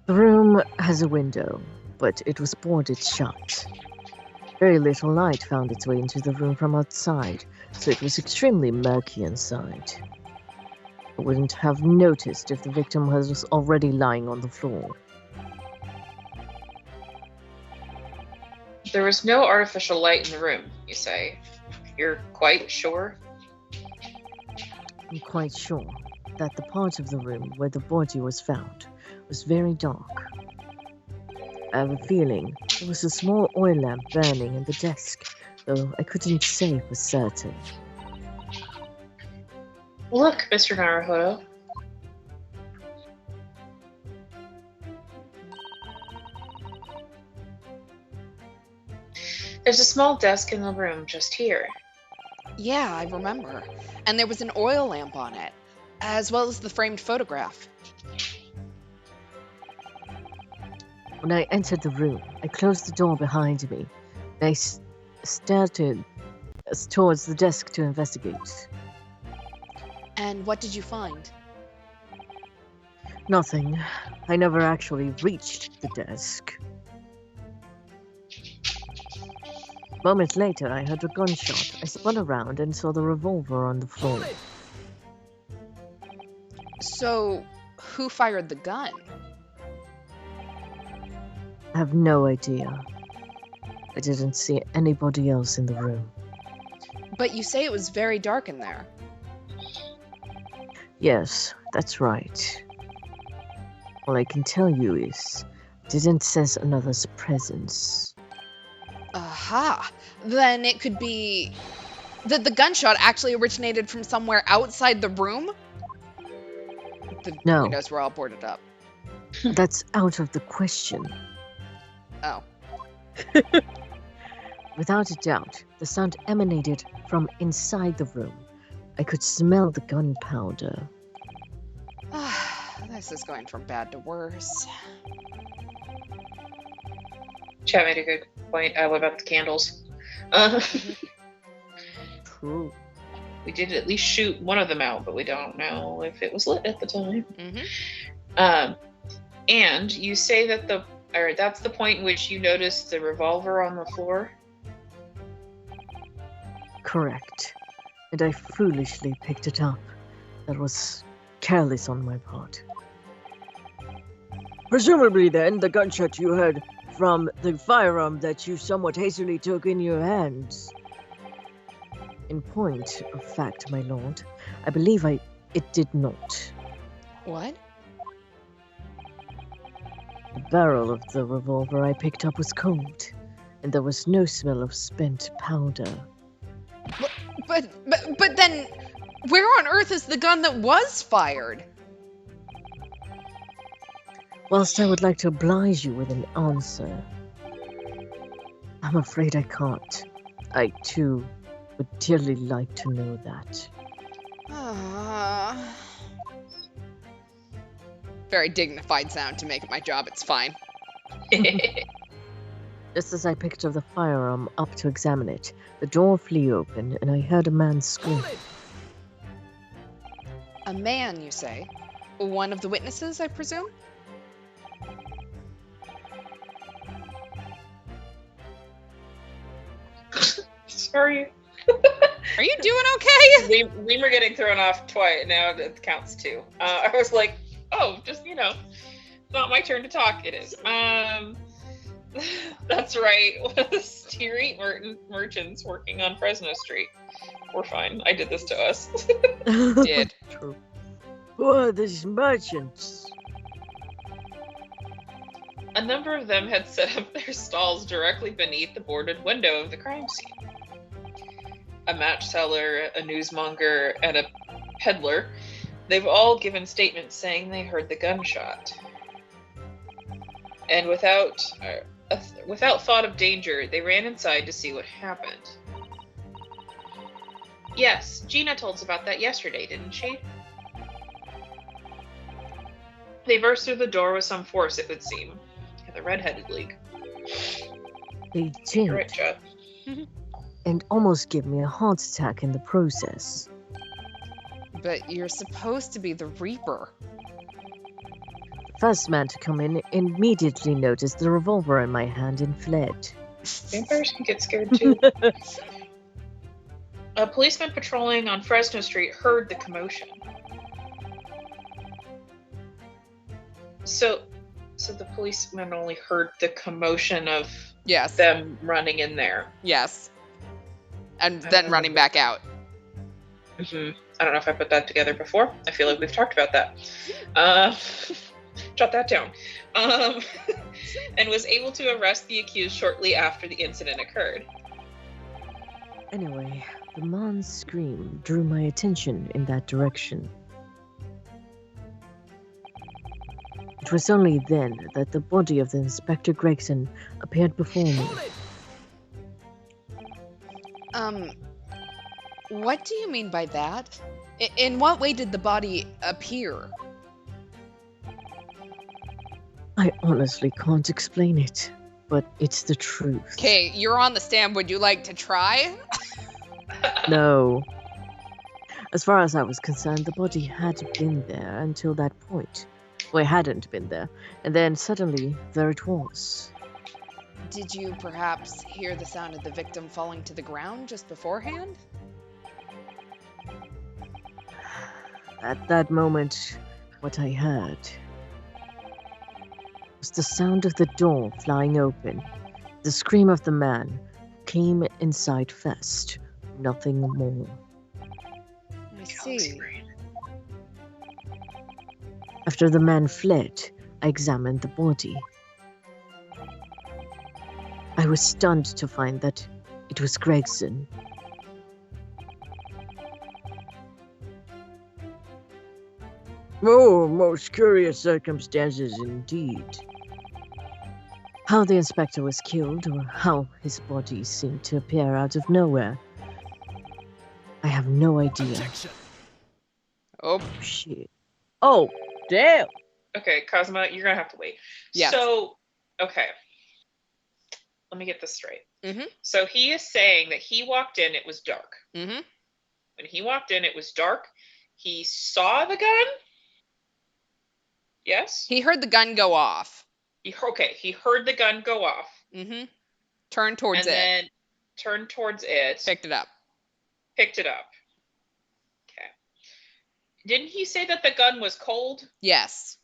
The room has a window, but it was boarded shut. Very little light found its way into the room from outside, so it was extremely murky inside. I wouldn't have noticed if the victim was already lying on the floor. There was no artificial light in the room, you say. You're quite sure? I'm quite sure that the part of the room where the body was found was very dark. I have a feeling there was a small oil lamp burning in the desk, though I couldn't say for certain. Look, Mr. Naruhodo. There's a small desk in the room just here. Yeah, I remember. And there was an oil lamp on it, as well as the framed photograph. When I entered the room, I closed the door behind me. And I stared towards the desk to investigate. And what did you find? Nothing. I never actually reached the desk. Moments later, I heard a gunshot. I spun around and saw the revolver on the floor. So, who fired the gun? I have no idea. I didn't see anybody else in the room. But you say it was very dark in there. Yes, that's right. All I can tell you is, I didn't sense another's presence. Aha! Then it could be that the gunshot actually originated from somewhere outside the room? The No. windows were all boarded up. That's out of the question. Oh. Without a doubt, the sound emanated from inside the room. I could smell the gunpowder. This is going from bad to worse. Chat made a good point. What about the candles? True. We did at least shoot one of them out, but we don't know if it was lit at the time. Mm-hmm. And you say that that's the point in which you noticed the revolver on the floor? Correct. And I foolishly picked it up. That was careless on my part. Presumably then, the gunshot you heard from the firearm that you somewhat hastily took in your hands. In point of fact, my lord, I believe it did not. What? The barrel of the revolver I picked up was cold, and there was no smell of spent powder. But then, where on earth is the gun that was fired? Whilst I would like to oblige you with an answer, I'm afraid I can't. I, too, would dearly like to know that. Very dignified sound to make it my job, it's fine. Just as I picked up the firearm up to examine it, the door flew open and I heard a man scream. A man, you say? One of the witnesses, I presume? Sorry. Are you doing okay? Lemur getting thrown off twice. Now it counts too. I was like, oh, just, it's not my turn to talk. It is. That's right. Street merchants working on Fresno Street. We're fine. I did this to us. Did. True. Who are these merchants? A number of them had set up their stalls directly beneath the boarded window of the crime scene. A match seller, a newsmonger, and a peddler. They've all given statements saying they heard the gunshot. And without thought of danger, they ran inside to see what happened. Yes, Gina told us about that yesterday, didn't she? They burst through the door with some force, it would seem. The Red-Headed League. They did. Right, Chad. And almost gave me a heart attack in the process. But you're supposed to be the Reaper. The first man to come in immediately noticed the revolver in my hand and fled. Vampires can get scared too. A policeman patrolling on Fresno Street heard the commotion. So the policeman only heard the commotion of Yes. them running in there. Yes. And then running back out. Mm-hmm. I don't know if I put that together before. I feel like we've talked about that. Jot that down. And was able to arrest the accused shortly after the incident occurred. Anyway, the man's scream drew my attention in that direction. It was only then that the body of the Inspector Gregson appeared before me. What do you mean by that? In what way did the body appear? I honestly can't explain it, but it's the truth. Okay, you're on the stand. Would you like to try? No. As far as I was concerned, the body had been there until that point. Well, it hadn't been there. And then suddenly, there it was. Did you perhaps hear the sound of the victim falling to the ground just beforehand? At that moment, what I heard was the sound of the door flying open, the scream of the man who came inside first, nothing more. I see. After the man fled, I examined the body. I was stunned to find that it was Gregson. Oh, most curious circumstances indeed. How the inspector was killed, or how his body seemed to appear out of nowhere, I have no idea. Oh, Shit. Oh, damn. Okay, Cosma, you're gonna have to wait. Yes. So, okay. Let me get this straight. Mhm. So he is saying that he walked in, it was dark. Mhm. When he walked in, it was dark. He saw the gun? Yes? He heard the gun go off. He heard the gun go off. Mhm. Turned towards and it. then turned towards it. Picked it up. Picked it up. Okay. Didn't he say that the gun was cold? Yes.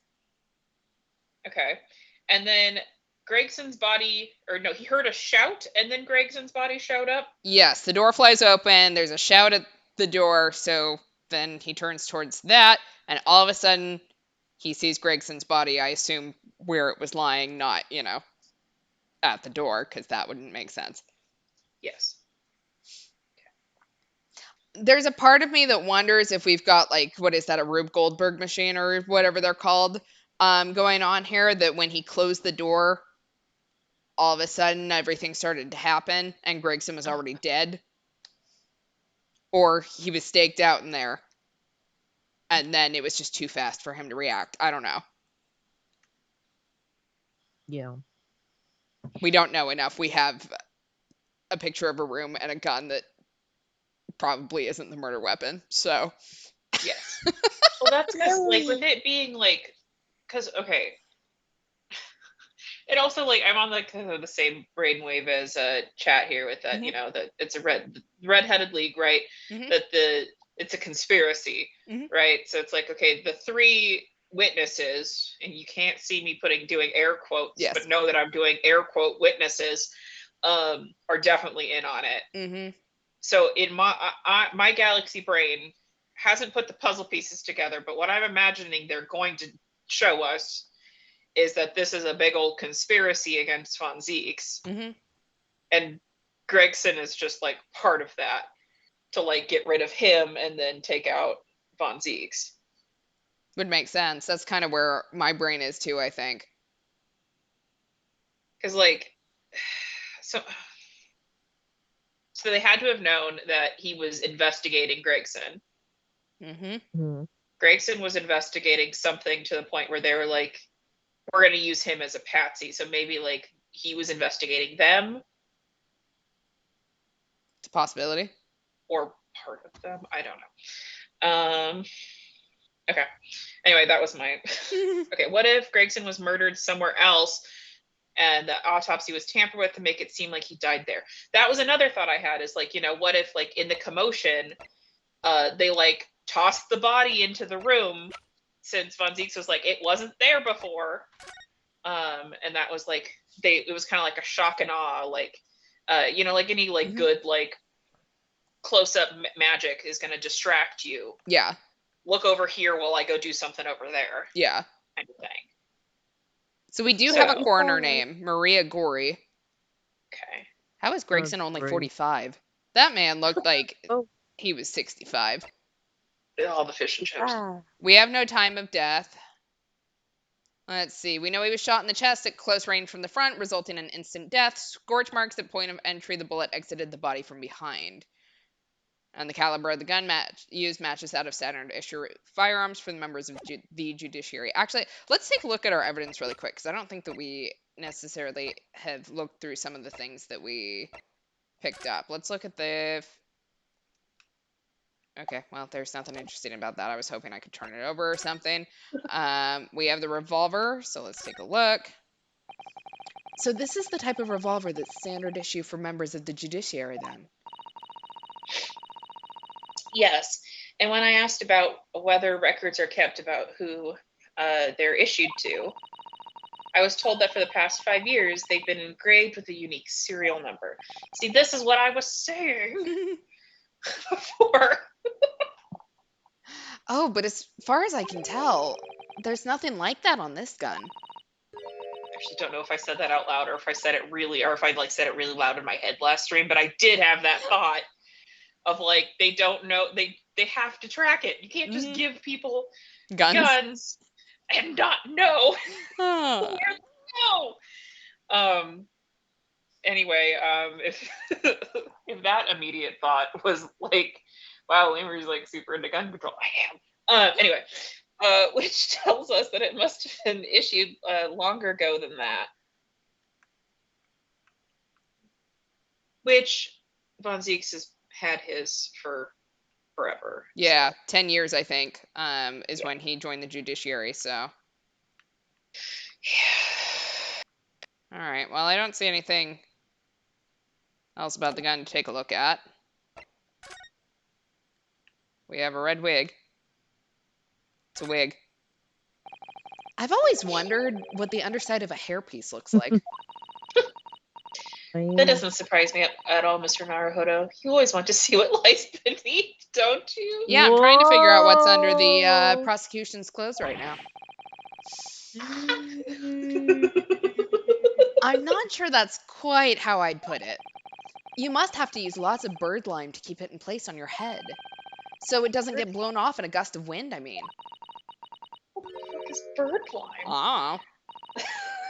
Okay. And then Gregson's body, or no, he heard a shout, and then Gregson's body showed up? Yes, the door flies open. There's a shout at the door, so then he turns towards that, and all of a sudden, he sees Gregson's body, I assume, where it was lying, not, at the door, because that wouldn't make sense. Yes. There's a part of me that wonders if we've got, like, what is that, a Rube Goldberg machine or whatever they're called, going on here, that when he closed the door, all of a sudden everything started to happen, and Gregson was already dead. Or he was staked out in there, and then it was just too fast for him to react. I don't know. Yeah. We don't know enough. We have a picture of a room and a gun that probably isn't the murder weapon, so. Yes. Well, that's because, like, with it being, like, because, okay. And also, like, I'm on, like, the same brainwave as chat here with that, Mhm. that it's a red-headed league, right? Mhm. That it's a conspiracy, Mhm. right? So it's like, okay, the three witnesses, and you can't see me doing air quotes, Yes. but know that I'm doing air quote witnesses, are definitely in on it. Mhm. So in my galaxy brain hasn't put the puzzle pieces together, but what I'm imagining they're going to show us is that this is a big old conspiracy against Von Zieks. Mhm. And Gregson is just, like, part of that, to, like, get rid of him and then take out Von Zieks. Would make sense. That's kind of where my brain is too, I think. Because, like, so they had to have known that he was investigating Gregson. Mhm. Hmm. Gregson was investigating something to the point where they were like, we're going to use him as a patsy. So maybe, like, he was investigating them. It's a possibility. Or part of them. I don't know. Okay. Anyway, that was my... Okay, what if Gregson was murdered somewhere else and the autopsy was tampered with to make it seem like he died there? That was another thought I had, is, like, what if, like, in the commotion, they, like, tossed the body into the room, since Von Zieks was like, it wasn't there before. And that was, like, it was kind of like a shock and awe, like, like any, like, Mhm. good, like, close-up magic is going to distract you. Yeah. Look over here while I go do something over there, Yeah. kind of thing. So we do So- have a coroner name, Maria Gorey. Okay. How is Gregson only great. 45? That man looked like Oh. he was 65. All the fish and chips. We have no time of death. Let's see. We know he was shot in the chest at close range from the front, resulting in instant death. Scorch marks at point of entry. The bullet exited the body from behind. And the caliber of the gun used matches that of standard issue firearms for the members of the judiciary. Actually, let's take a look at our evidence really quick, because I don't think that we necessarily have looked through some of the things that we picked up. Let's look at the... Okay, well, there's nothing interesting about that. I was hoping I could turn it over or something. We have the revolver, so let's take a look. So this is the type of revolver that's standard issue for members of the judiciary, then? Yes. And when I asked about whether records are kept about who they're issued to, I was told that for the past 5 years, they've been engraved with a unique serial number. See, this is what I was saying before. Oh, but as far as I can tell, there's nothing like that on this gun. I actually don't know if I said that out loud or if I said it really, or if I said it really loud in my head last stream, but I did have that thought of they don't know, they have to track it. You can't just give people guns and not know where to go. Anyway, if that immediate thought was wow, Lemur's super into gun control. I am. Anyway, which tells us that it must have been issued longer ago than that. Which Von Zieks has had his for forever. Yeah, so. 10 years, I think, is when he joined the judiciary, so. Yeah. All right, well, I don't see anything else about the gun to take a look at. We have a red wig. It's a wig. I've always wondered what the underside of a hairpiece looks like. That doesn't surprise me at all, Mr. Naruhodo. You always want to see what lies beneath, don't you? Yeah, I'm trying to figure out what's under the prosecution's clothes right now. I'm not sure that's quite how I'd put it. You must have to use lots of bird lime to keep it in place on your head, so it doesn't get blown off in a gust of wind, I mean. What the fuck is bird lime? Oh.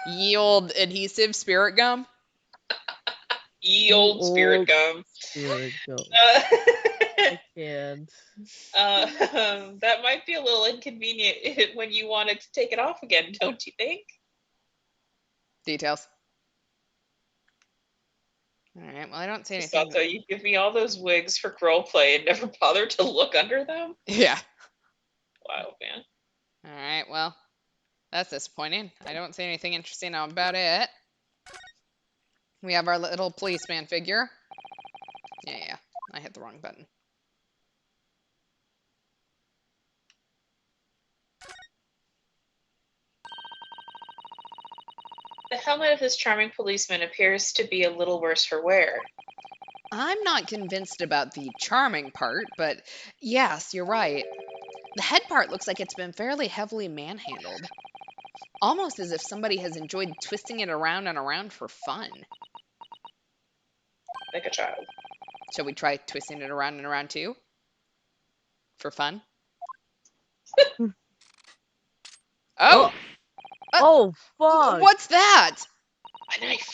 Ye old adhesive spirit gum? Ye old spirit gum. Spirit gum. I can't. That might be a little inconvenient when you wanted to take it off again, don't you think? Details. All right, well, I don't see Just anything. So you give me all those wigs for role play and never bother to look under them? Yeah. Wow, man. All right, well, that's disappointing. I don't see anything interesting about it. We have our little policeman figure. Yeah, I hit the wrong button. The helmet of this charming policeman appears to be a little worse for wear. I'm not convinced about the charming part, but yes, you're right. The head part looks like it's been fairly heavily manhandled. Almost as if somebody has enjoyed twisting it around and around for fun. Like a child. Shall we try twisting it around and around too? For fun? Oh! Oh, fuck! What's that? A knife.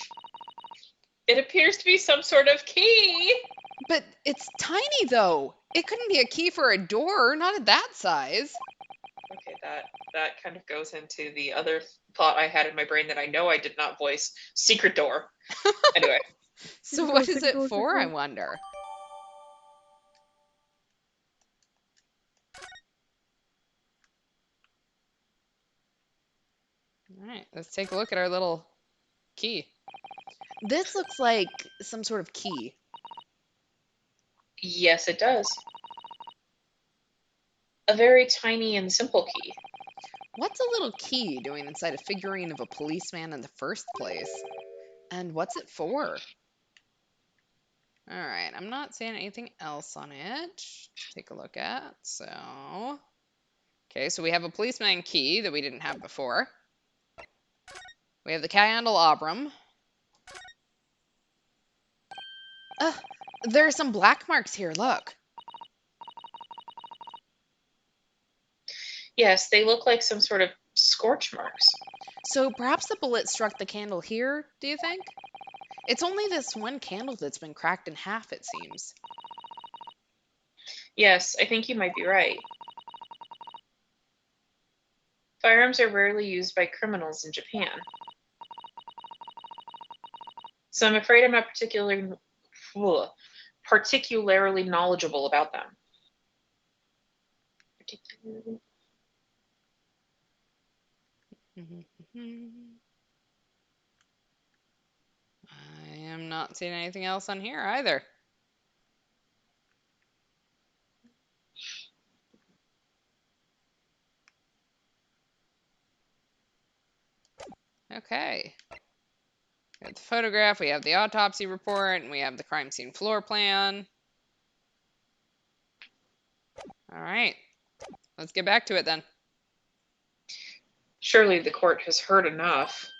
It appears to be some sort of key. But it's tiny, though. It couldn't be a key for a door, not at that size. Okay, that kind of goes into the other thought I had in my brain that I know I did not voice. Secret door. Anyway. So what is it for, I wonder? All right, let's take a look at our little key. This looks like some sort of key. Yes, it does. A very tiny and simple key. What's a little key doing inside a figurine of a policeman in the first place? And what's it for? All right, I'm not seeing anything else on it to take a look at. So, okay, so we have a policeman key that we didn't have before. We have the candelabrum. There are some black marks here, look. Yes, they look like some sort of scorch marks. So perhaps the bullet struck the candle here, do you think? It's only this one candle that's been cracked in half, it seems. Yes, I think you might be right. Firearms are rarely used by criminals in Japan. So I'm afraid I'm not particularly knowledgeable about them. I am not seeing anything else on here either. Okay. We have the photograph, we have the autopsy report, and we have the crime scene floor plan. All right. Let's get back to it then. Surely the court has heard enough.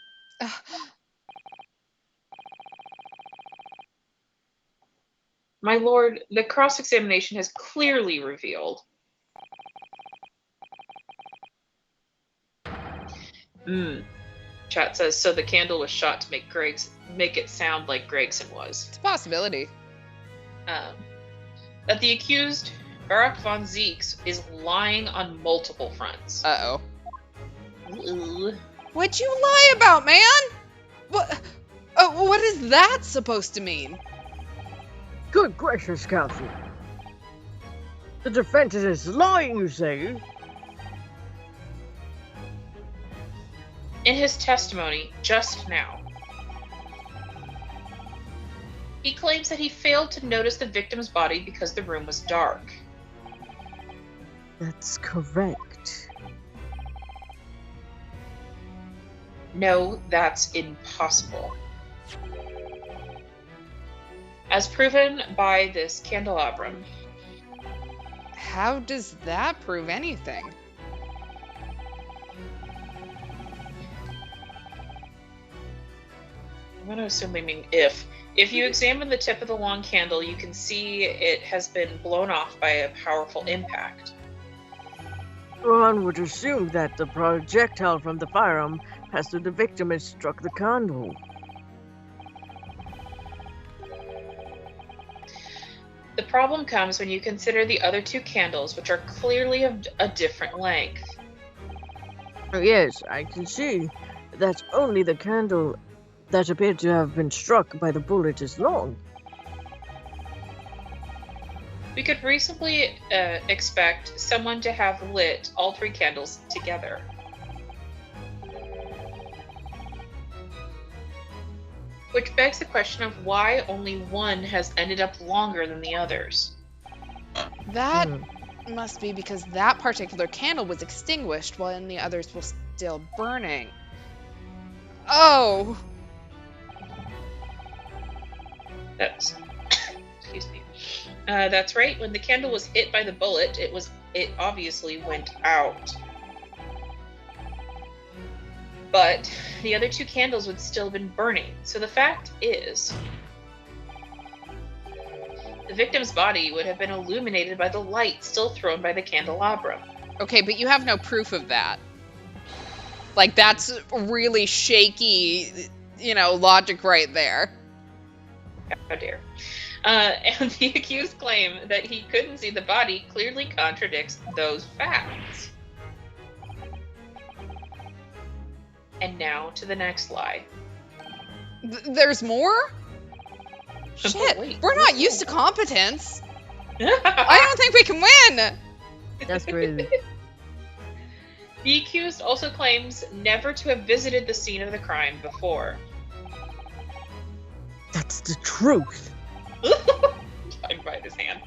My lord, the cross-examination has clearly revealed. Chat says, so the candle was shot to make it sound like Gregson was. It's a possibility. That the accused, Barak von Zeeks, is lying on multiple fronts. Uh-oh. Ooh. What'd you lie about, man? What is that supposed to mean? Good gracious, counsel. The defense is lying, you say? In his testimony just now, he claims that he failed to notice the victim's body because the room was dark. That's correct. No, that's impossible. As proven by this candelabrum. How does that prove anything? I'm going to assume they mean if. If you examine the tip of the long candle, you can see it has been blown off by a powerful impact. One would assume that the projectile from the firearm passed through the victim and struck the candle. The problem comes when you consider the other two candles, which are clearly of a different length. Yes, I can see that only the candle that appeared to have been struck by the bullet is long. We could reasonably expect someone to have lit all three candles together. Which begs the question of why only one has ended up longer than the others. That must be because that particular candle was extinguished while the others were still burning. Oh! Excuse me. That's right. When the candle was hit by the bullet, it obviously went out. But the other two candles would still have been burning. So the fact is, the victim's body would have been illuminated by the light still thrown by the candelabrum. Okay, but you have no proof of that. Like, that's really shaky, logic right there. How dare. And the accused claim that he couldn't see the body clearly contradicts those facts. And now to the next lie. There's more? Shit, wait, we're not used to competence. I don't think we can win. That's crazy. The accused also claims never to have visited the scene of the crime before. That's the truth. I'd bite his hand.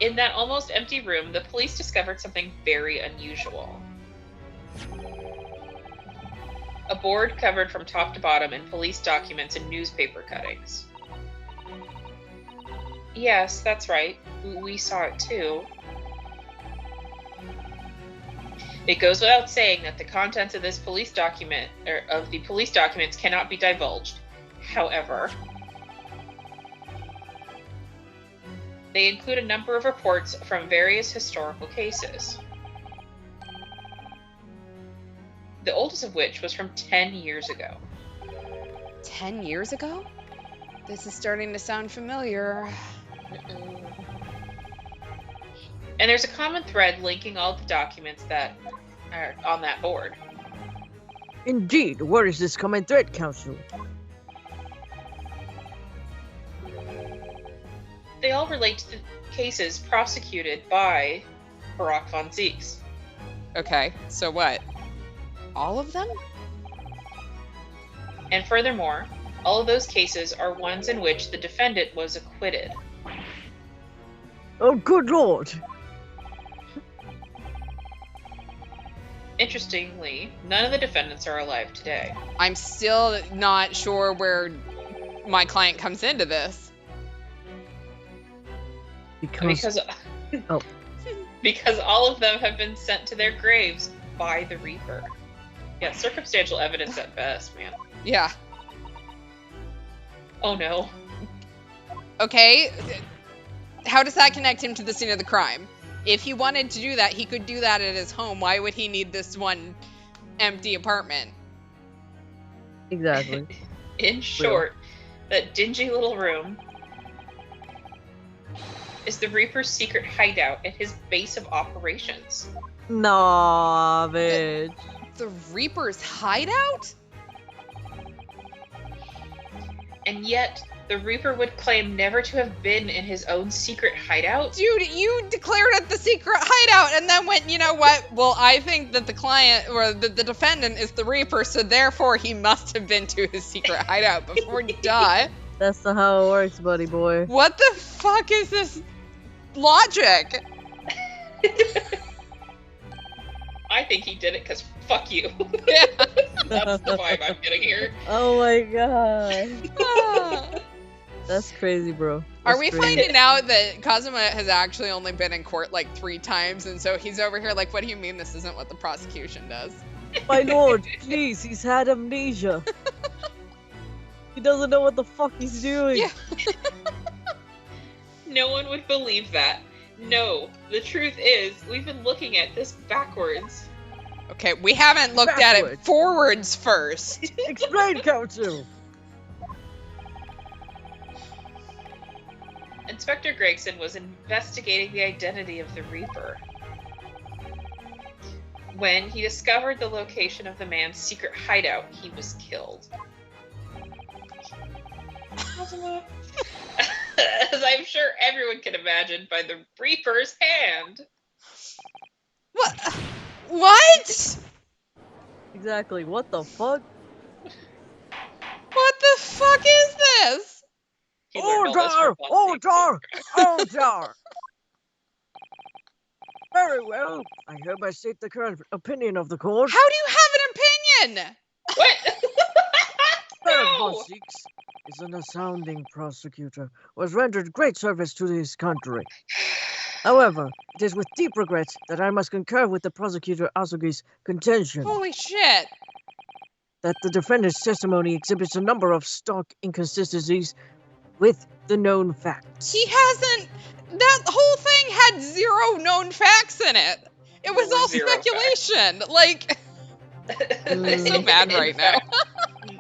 In that almost empty room, the police discovered something very unusual. A board covered from top to bottom in police documents and newspaper cuttings. Yes, that's right. We saw it too. It goes without saying that the contents of this police document, or of the police documents, cannot be divulged. However, they include a number of reports from various historical cases. oldest of which was from 10 years ago. 10 years ago? This is starting to sound familiar. And there's a common thread linking all the documents that are on that board. Indeed, where is this common thread, Council? They all relate to the cases prosecuted by Barack von Zieks. Okay, so what? All of them? And furthermore, all of those cases are ones in which the defendant was acquitted. Oh, good lord! Interestingly, none of the defendants are alive today. I'm still not sure where my client comes into this. Because oh. Because all of them have been sent to their graves by the Reaper. Yeah, circumstantial evidence at best, man. Yeah. Oh no. Okay, how does that connect him to the scene of the crime? If he wanted to do that, he could do that at his home. Why would he need this one empty apartment? Exactly. In short, that dingy little room is the Reaper's secret hideout and his base of operations. Nah, bitch. The Reaper's hideout? And yet, the Reaper would claim never to have been in his own secret hideout? Dude, you declared it the secret hideout and then went, you know what? Well, I think that the client or the defendant is the Reaper, so therefore he must have been to his secret hideout before he died. That's not how it works, buddy boy. What the fuck is this logic? I think he did it because fuck you. Yeah. That's the vibe I'm getting here. Oh my god. That's crazy, bro. Are we finding out that Kazuma has actually only been in court like 3 times, and so he's over here like, what do you mean this isn't what the prosecution does? My lord, please, he's had amnesia. He doesn't know what the fuck he's doing. Yeah. No one would believe that. No, the truth is, we've been looking at this backwards. Okay, we haven't looked at it Backwards. forwards first. Explain, Council. Inspector Gregson was investigating the identity of the Reaper. When he discovered the location of the man's secret hideout, he was killed. As I'm sure everyone can imagine, by the Reaper's hand. What? What? Exactly. What the fuck? What the fuck is this? He learned all this from Von Zieks. Order! Very well. I hereby state the current opinion of the court. How do you have an opinion? What? Baron No! von Zieks is an astounding prosecutor who has rendered great service to his country. However, it is with deep regret that I must concur with the prosecutor Asugi's contention Holy shit. that the defendant's testimony exhibits a number of stark inconsistencies with the known facts. He hasn't. That whole thing had 0 known facts in it. It was There were all 0 speculation. Like, I'm so mad In right now. fact,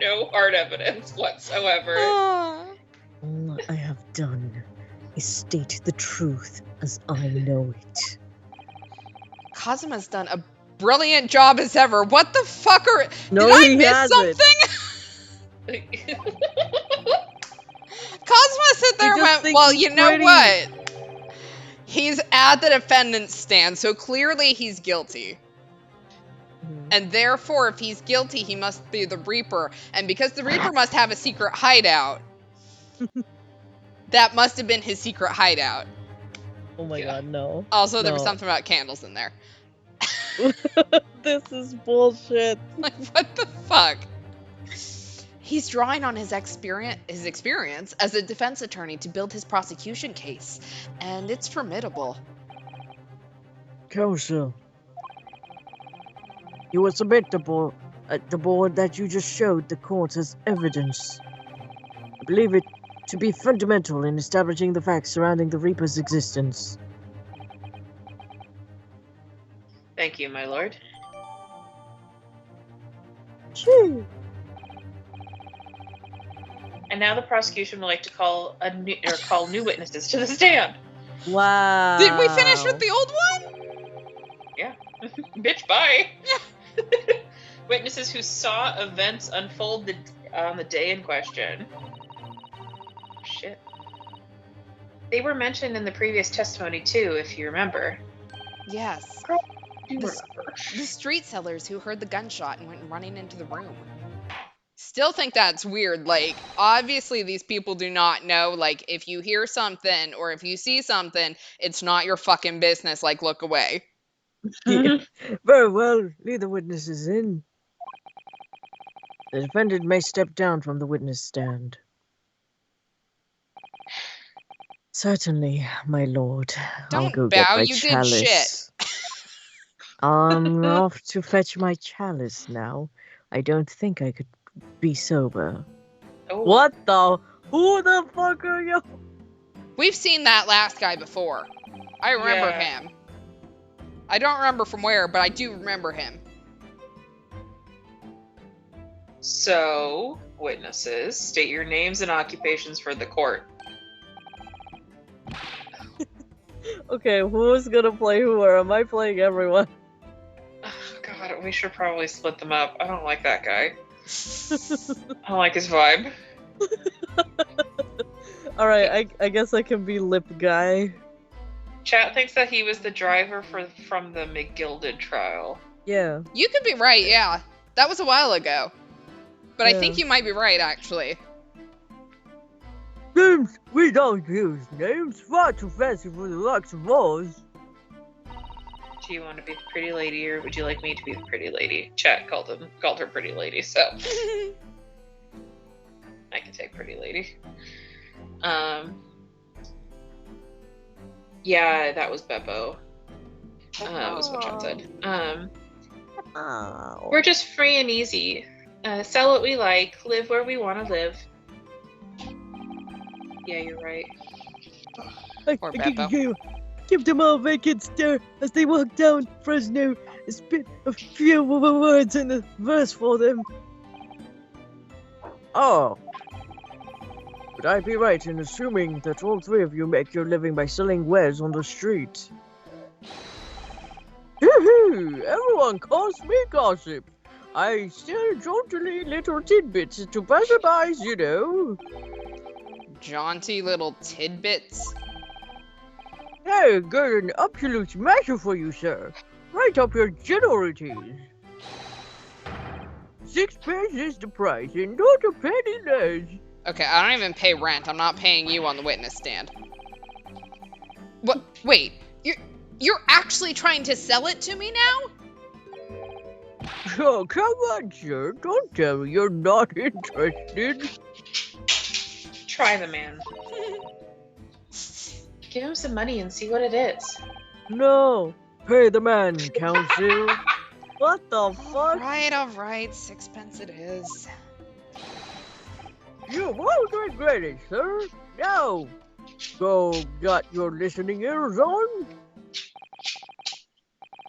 no hard evidence whatsoever. All I have done is state the truth as I know it. Kazuma's done a brilliant job as ever. What the fuck are... No, Did I he miss hasn't. something? Kazuma sit there and just went, thinks well, he's you know pretty. what? He's at the defendant's stand, so clearly he's guilty. And therefore, if he's guilty, he must be the Reaper. And because the Reaper must have a secret hideout, that must have been his secret hideout. Oh my god, no. Also, there was No. something about candles in there. This is bullshit. Like, what the fuck? He's drawing on his experience as a defense attorney to build his prosecution case, and it's formidable. Counsel, you will submit the board that you just showed the court as evidence. I believe it to be fundamental in establishing the facts surrounding the Reaper's existence. Thank you, my lord. Gee. And now the prosecution would like to call new witnesses to the stand. Wow. Did we finish with the old one? Yeah. Bitch, bye. Witnesses who saw events unfold on the day in question. Shit. They were mentioned in the previous testimony too, if you remember. Yes. Do The- remember. The street sellers who heard the gunshot and went running into the room. Still think that's weird. Like, obviously, these people do not know. Like, if you hear something or if you see something, it's not your fucking business. Like, look away. Yeah. Very well. Lead the witnesses in. The defendant may step down from the witness stand. Certainly, my lord. I'll Don't go bow, get my you did chalice. I'm off to fetch my chalice now. I don't think I could be sober. Oh. What the? Who the fuck are you? We've seen that last guy before. I remember Yeah. him. I don't remember from where, but I do remember him. So, witnesses, state your names and occupations for the court. Okay, who's gonna play who, or am I playing everyone? Oh, God, we should probably split them up. I don't like that guy. I don't like his vibe. Alright, I guess I can be lip guy. Chat thinks that he was the driver from the McGilded trial. Yeah. You could be right, yeah. That was a while ago. But I Yeah. think you might be right, actually. Names! We don't use names. Far too fancy for the likes of us. Do you want to be the pretty lady, or would you like me to be the pretty lady? Chat called her pretty lady, so I can take pretty lady. Yeah, that was Beppo. Was what Chat said. Oh. We're just free and easy. Sell what we like, live where we want to live. Yeah, you're right. Poor Beppo. Give them all a vacant stare as they walk down Fresno. Spit a few words in the verse for them. Oh. Would I be right in assuming that all three of you make your living by selling wares on the street? Hoo-hoo! Everyone calls me gossip. I sell jauntily little tidbits to passerbys, you know. Jaunty little tidbits. Hey, got an absolute smasher for you, sir. Right up your generalities. 6 pence is the price, and not a penny less. Okay, I don't even pay rent. I'm not paying you on the witness stand. What? Wait, you're actually trying to sell it to me now? Oh, come on, sir. Don't tell me you're not interested. Try the man. Give him some money and see what it is. No. Pay the man, counsel. What the fuck? All right, 6 pence it is. You won't regret it, sir. Now, go got your listening ears on?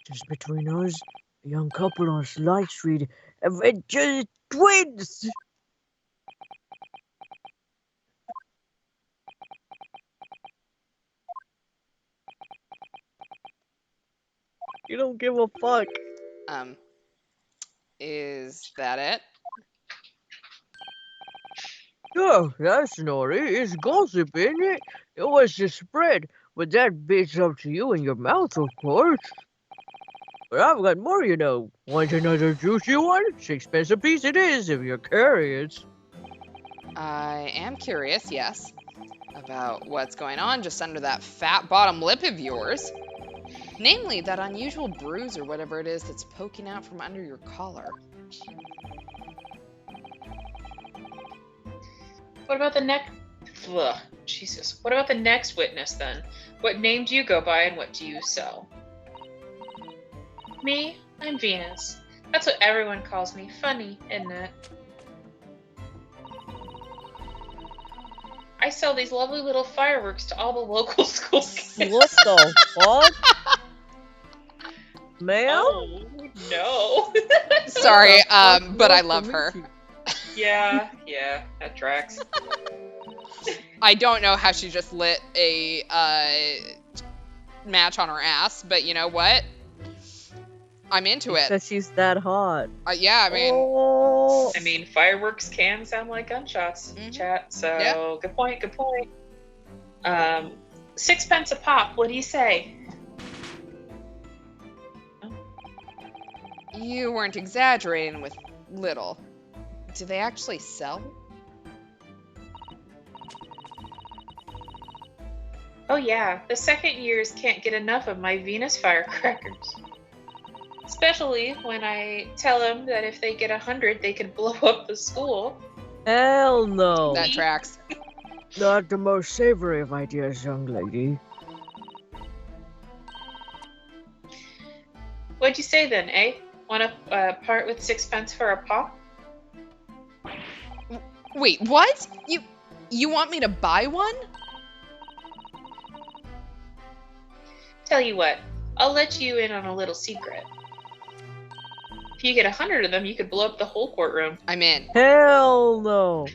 Just between us, a young couple on Slight Street adventure twins. You don't give a fuck. Is that it? Oh, that story is gossip, isn't it? It was the spread, but that bit's up to you and your mouth, of course. But I've got more, you know. Want another juicy one? 6 pence a piece it is, if you're curious. I am curious, yes, about what's going on just under that fat bottom lip of yours. Namely, that unusual bruise or whatever it is that's poking out from under your collar. What about the next? Jesus. What about the next witness then? What name do you go by and what do you sell? Me? I'm Venus. That's what everyone calls me. Funny, isn't it? I sell these lovely little fireworks to all the local schools. What the fuck? Ma'am? Oh, no. Sorry, Fuck but no I for love me her. too. Yeah, that tracks. I don't know how she just lit a match on her ass, but you know what? I'm into it. Because she's that hot. Yeah, I mean, Oh. I mean, fireworks can sound like gunshots, Mhm. chat. So Yeah. good point. 6 pence a pop. What do you say? you weren't exaggerating with little. Do they actually sell? Oh yeah, the second years can't get enough of my Venus firecrackers. Especially when I tell them that if they get 100, they could blow up the school. Hell no. That tracks. Not the most savory of ideas, young lady. What'd you say then, eh? Want to part with 6 pence for a pop? Wait, what? You want me to buy one? Tell you what, I'll let you in on a little secret. If you get 100 of them, you could blow up the whole courtroom. I'm in. Hell no.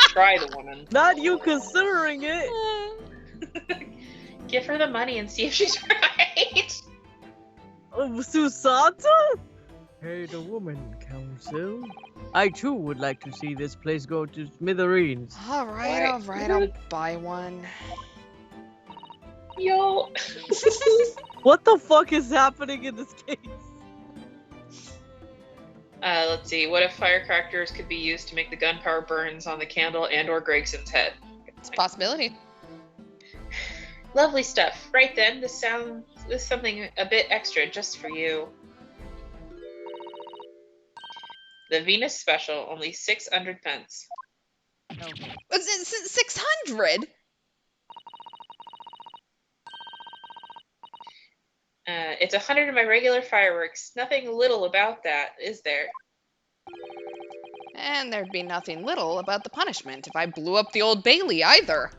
Try the woman. Not you considering it. Give her the money and see if she's right. Susata? Hey, the woman council. I too would like to see this place go to smithereens. All right, I'll buy one. Yo. What the fuck is happening in this case? Let's see. What if firecrackers could be used to make the gunpowder burns on the candle and/or Gregson's head? It's a possibility. Lovely stuff. Right then, this is something a bit extra just for you. The Venus special, only 600 pence. It's 600. It's 100 of my regular fireworks. Nothing little about that, is there? And there'd be nothing little about the punishment if I blew up the Old Bailey either.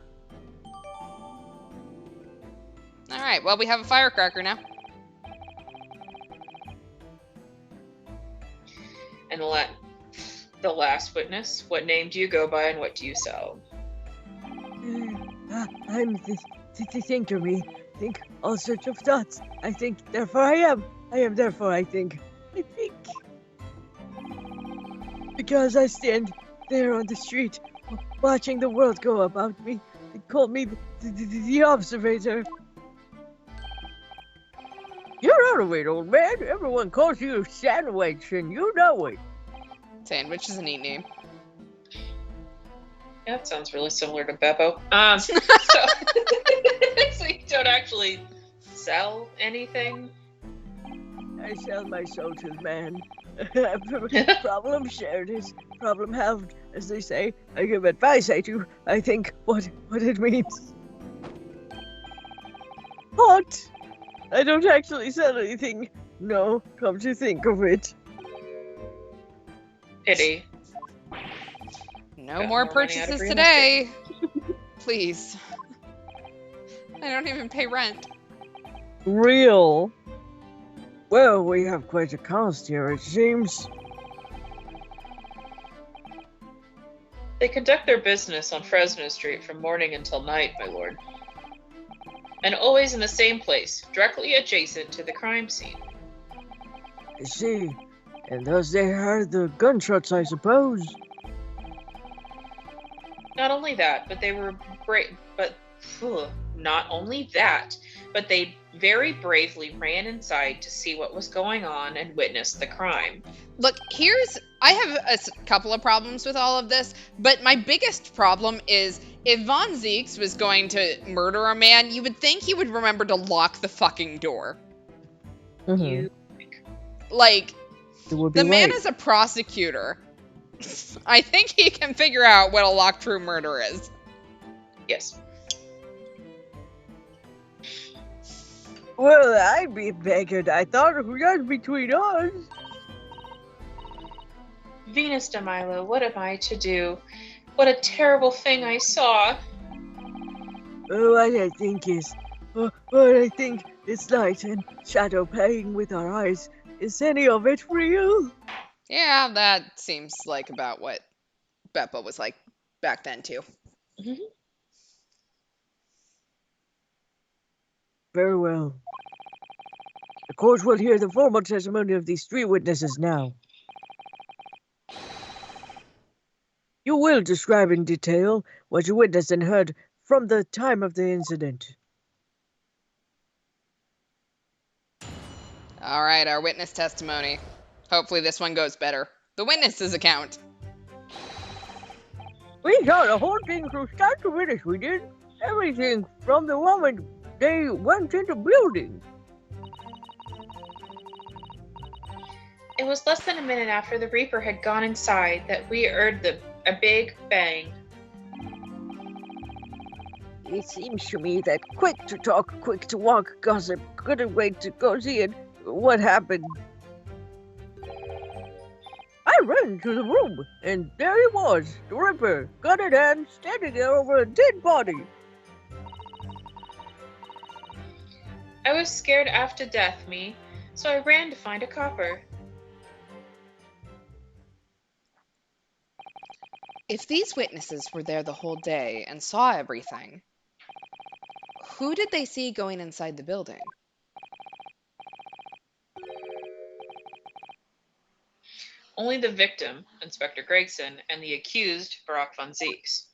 All right, well, we have a firecracker now. And the last witness. What name do you go by and what do you sell? I'm think of me. Think all sorts of thoughts. I think, therefore I am. I am, therefore I think. I think. Because I stand there on the street, watching the world go about me. They call me the observator. You're out of it, old man. Everyone calls you Sandwich, and you know it. Sandwich is a neat name. Yeah, that sounds really similar to Beppo. So, so you don't actually sell anything? I sell my soul to the man. Problem shared is problem halved, as they say. I give advice, I do. I think what it means. What? I don't actually sell anything. No, come to think of it. Pity. No Got more more money out of purchases real today. Please. I don't even pay rent. Real? Well, we have quite a cost here, it seems. They conduct their business on Fresno Street from morning until night, my lord. And always in the same place, directly adjacent to the crime scene. I see. And thus they heard the gunshots, I suppose. Not only that, but they were brave. Not only that, but they very bravely ran inside to see what was going on and witness the crime. Look, I have a couple of problems with all of this, but my biggest problem is if Von Zeeks was going to murder a man, you would think he would remember to lock the fucking door. Mm-hmm. You Like, It would be the man right. is a prosecutor. I think he can figure out what a locked room murder is. yes. Well, I'd be begging. I thought it was between us. Venus de Milo, what am I to do? What a terrible thing I saw. What I think is, But I think it's light and shadow playing with our eyes. Is any of it real? Yeah, that seems like about what Beppa was like back then, too. Very well. The court will hear the formal testimony of these 3 witnesses now. You will describe in detail what you witnessed and heard from the time of the incident. All right, our witness testimony. Hopefully this one goes better. The witness's account. We saw the whole thing from start to finish, we did. Everything from the moment they went in the building. It was less than a minute after the Reaper had gone inside that we heard a big bang. It seems to me that quick to talk, quick to walk gossip couldn't wait to go see it. What happened? I ran to the room, and there he was, the Ripper, gun in hand, standing there over a dead body. I was scared after death, me, so I ran to find a copper. If these witnesses were there the whole day and saw everything, who did they see going inside the building? Only the victim, Inspector Gregson, and the accused, Barack von Zeeks.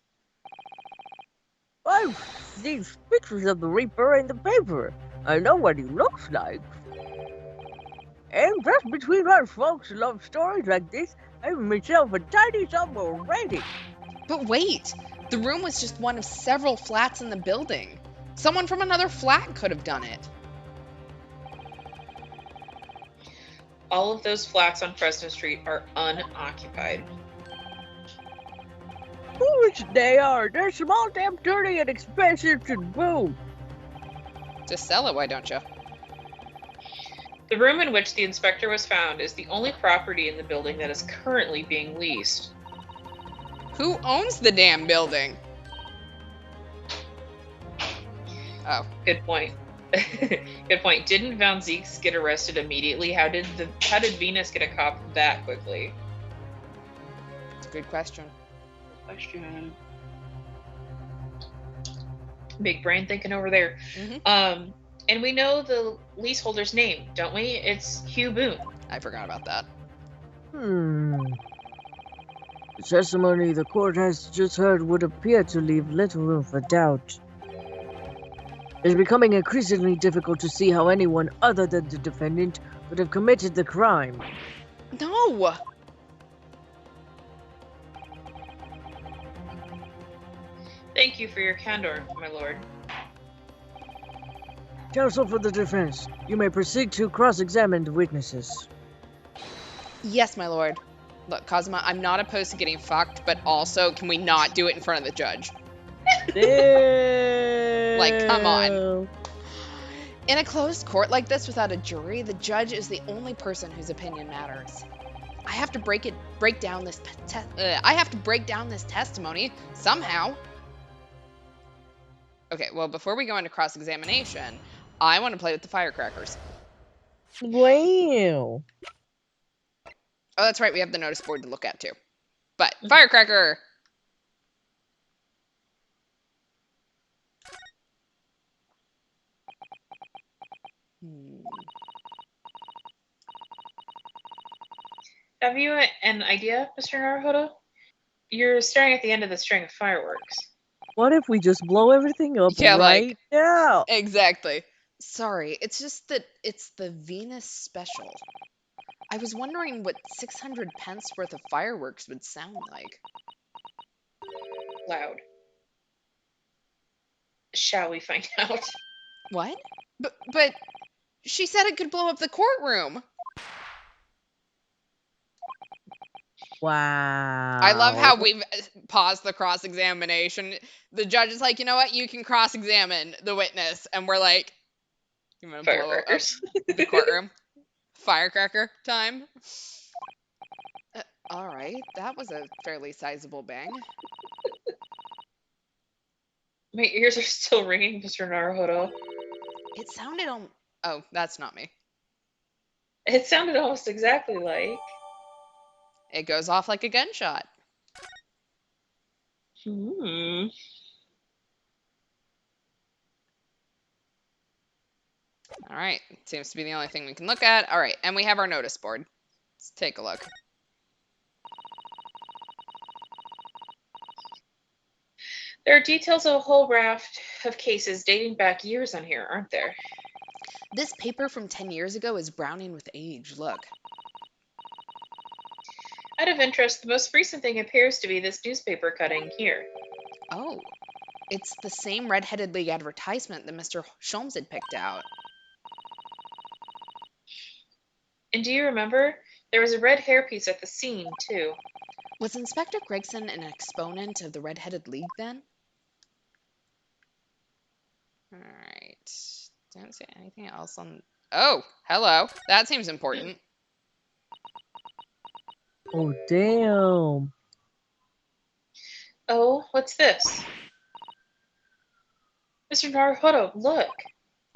I've seen pictures of the Reaper in the paper. I know what he looks like. And just between us folks who love stories like this, I have myself a tiny sum already. But wait, the room was just one of several flats in the building. Someone from another flat could have done it. All of those flats on Fresno Street are unoccupied. Foolish they are. They're small, damn dirty, and expensive to boot. Just sell it, why don't you? The room in which the inspector was found is the only property in the building that is currently being leased. Who owns the damn building? Oh. Good point. Good point. Didn't Von Zeeks get arrested immediately? How did Venus get a cop that quickly? It's a good question. Question. Big brain thinking over there. Mm-hmm. And we know the leaseholder's name, don't we? It's Hugh Boone. I forgot about that. The testimony the court has just heard would appear to leave little room for doubt. It's becoming increasingly difficult to see how anyone other than the defendant could have committed the crime. No! Thank you for your candor, my lord. Counsel for the defense, you may proceed to cross-examine the witnesses. Yes, my lord. Look, Kazuma, I'm not opposed to getting fucked, but also, can we not do it in front of the judge? Like, come on. In a closed court like this without a jury, the judge is the only person whose opinion matters. I have to break down this testimony somehow. Okay, well, before we go into cross-examination, I want to play with the firecrackers. Wow. Oh, that's right, we have the notice board to look at, too. But, firecracker! Have you an idea, Mr. Naruhodo? You're staring at the end of the string of fireworks. What if we just blow everything up right now? Exactly. Sorry, it's just that it's the Venus special. I was wondering what 600 pence worth of fireworks would sound like. Loud. Shall we find out? What? But she said it could blow up the courtroom. Wow. I love how we've paused the cross-examination. The judge is like, you know what? You can cross-examine the witness. And we're like, you want to blow up the courtroom? Firecracker time? All right. That was a fairly sizable bang. My ears are still ringing, Mr. Naruhodo. It sounded Oh, that's not me. It sounded almost exactly like. It goes off like a gunshot. Hmm. All right. Seems to be the only thing we can look at. All right. And we have our notice board. Let's take a look. There are details of a whole raft of cases dating back years on here, aren't there? This paper from 10 years ago is browning with age. Look. Out of interest, the most recent thing appears to be this newspaper cutting here. Oh, it's the same Red-Headed League advertisement that Mr. Sholmes had picked out. And do you remember? There was a red hairpiece at the scene, too. Was Inspector Gregson an exponent of the Red-Headed League then? All right. Don't see anything else on... Oh, hello. That seems important. Oh, damn. Oh, what's this? Mr. Naruhodo, look!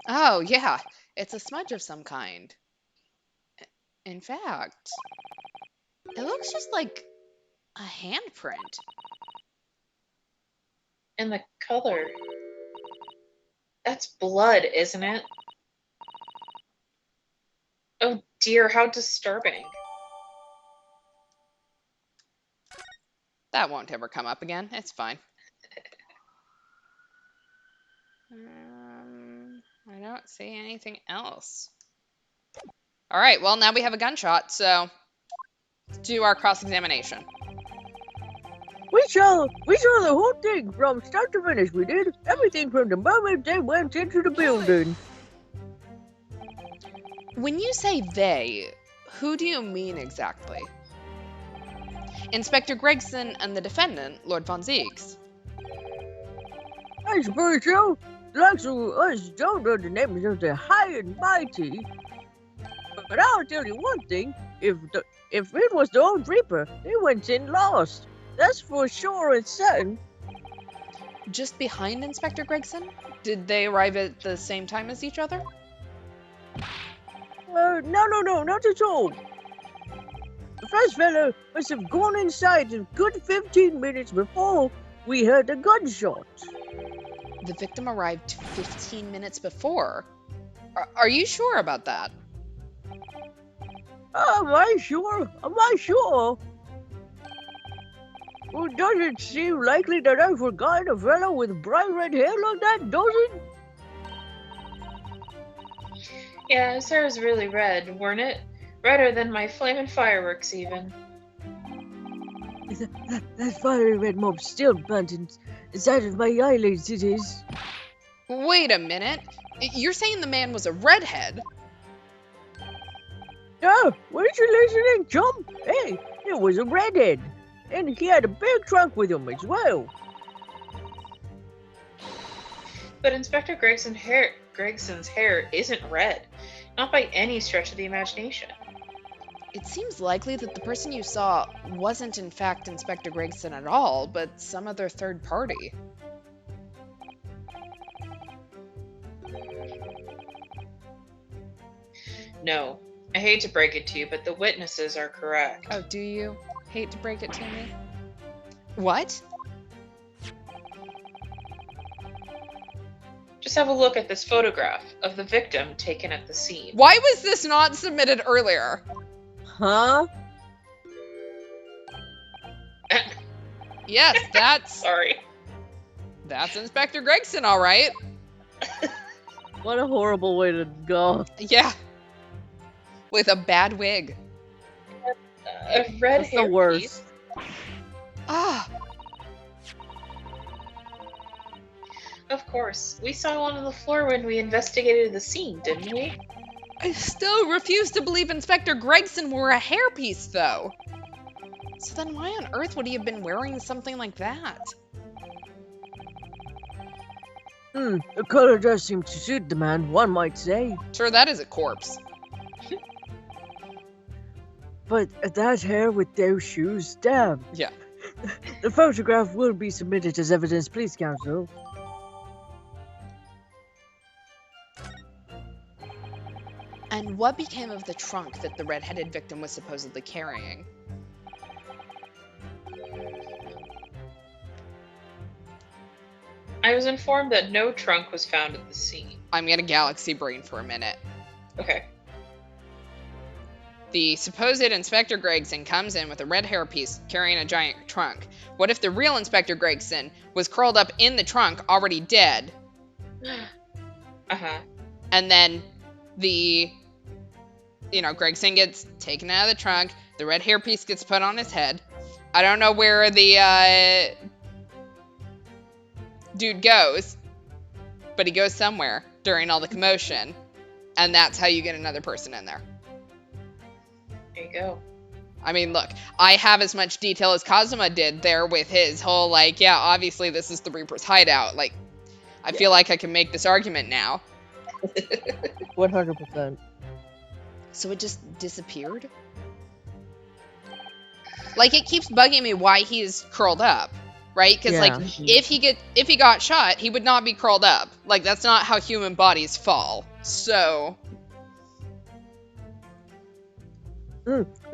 Oh, yeah. It's a smudge of some kind. In fact, it looks just like a handprint. And the color. That's blood, isn't it? Oh dear, how disturbing. That won't ever come up again. It's fine. I don't see anything else. All right, well, now we have a gunshot, so let's do our cross-examination. We saw the whole thing from start to finish. We did everything from the moment they went into the building. When you say they, who do you mean exactly? Inspector Gregson and the defendant, Lord Von Zieks. I suppose so. The likes of us don't know the names of the high and mighty. But I'll tell you one thing: if it was the old Reaper, they went in lost. That's for sure and certain. Just behind Inspector Gregson? Did they arrive at the same time as each other? No, not at all. The first fellow must have gone inside a good 15 minutes before we heard the gunshot. The victim arrived 15 minutes before. Are you sure about that? Am I sure? Well, does it seem likely that I forgot a fellow with bright red hair like that, does it? Yeah, his hair was really red, weren't it? Redder than my flaming fireworks, even. That fiery red mob still burnt inside of my eyelids, it is. Wait a minute. You're saying the man was a redhead? Oh, weren't you listening, chum? Hey, it was a redhead. And he had a big trunk with him as well. But Inspector Gregson's hair isn't red. Not by any stretch of the imagination. It seems likely that the person you saw wasn't in fact Inspector Gregson at all, but some other third party. No, I hate to break it to you, but the witnesses are correct. Oh, do you? Hate to break it to me. What? Just have a look at this photograph of the victim taken at the scene. Why was this not submitted earlier? Huh? Yes, that's Sorry. that's Inspector Gregson, all right. What a horrible way to go. Yeah. With a bad wig. A red That's the hair worst. piece. Ah, Of course. We saw one on the floor when we investigated the scene, didn't we? I still refuse to believe Inspector Gregson wore a hairpiece, though. So then why on earth would he have been wearing something like that? The color does seem to suit the man, one might say. Sure, that is a corpse. But that hair with those shoes, damn. Yeah. The photograph will be submitted as evidence, please, counsel. And what became of the trunk that the red-headed victim was supposedly carrying? I was informed that no trunk was found at the scene. I'm gonna galaxy brain for a minute. Okay. The supposed Inspector Gregson comes in with a red hairpiece carrying a giant trunk. What if the real Inspector Gregson was curled up in the trunk, already dead? Uh-huh. And then Gregson gets taken out of the trunk. The red hairpiece gets put on his head. I don't know where the dude goes, but he goes somewhere during all the commotion. And that's how you get another person in there. There you go. I mean, look, I have as much detail as Kazuma did there with his whole, obviously this is the Reaper's hideout. I feel like I can make this argument now. 100%. So it just disappeared? It keeps bugging me why he's curled up, right? Because, if he got shot, he would not be curled up. That's not how human bodies fall. So...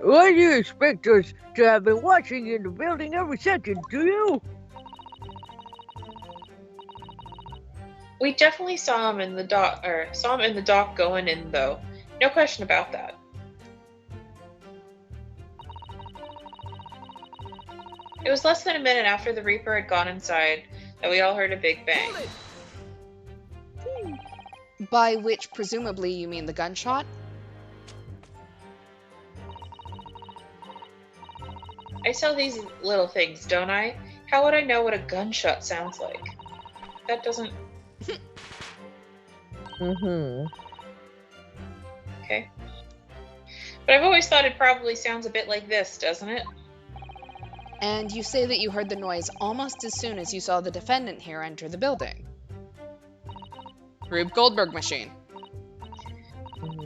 Why do you expect us to have been watching in the building every second, do you? We definitely saw him in the dock going in, though. No question about that. It was less than a minute after the Reaper had gone inside that we all heard a big bang. By which, presumably, you mean the gunshot? I sell these little things, don't I? How would I know what a gunshot sounds like? That doesn't... Okay. But I've always thought it probably sounds a bit like this, doesn't it? And you say that you heard the noise almost as soon as you saw the defendant here enter the building. Rube Goldberg machine.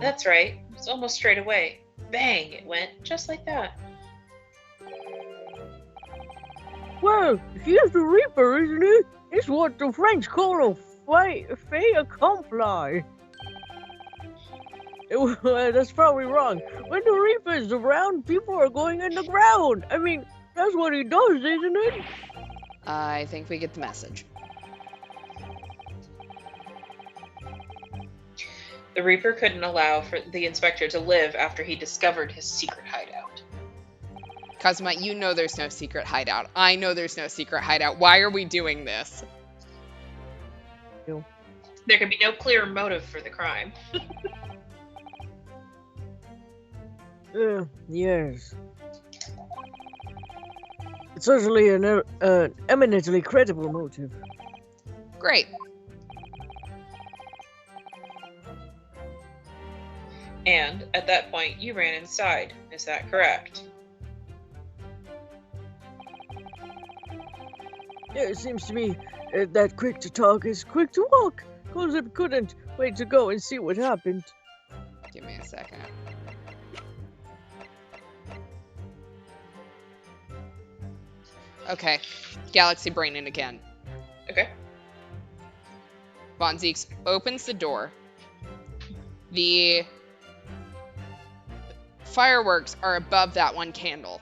That's right. It's almost straight away. Bang! It went, just like that. Well, he's the Reaper, isn't he? It's what the French call a fait accompli. Well, that's probably wrong. When the Reaper's around, people are going in the ground. I mean, that's what he does, isn't it? I think we get the message. The Reaper couldn't allow for the Inspector to live after he discovered his secret hideout. Kazuma, you know there's no secret hideout. I know there's no secret hideout. Why are we doing this? There can be no clear motive for the crime. Yes. It's certainly an eminently credible motive. Great. And, at that point, you ran inside. Is that correct? Yeah, it seems to me that quick to talk is quick to walk. Cause couldn't wait to go and see what happened. Give me a second. Okay. Galaxy braining again. Okay. Von Zieks opens the door. The fireworks are above that one candle.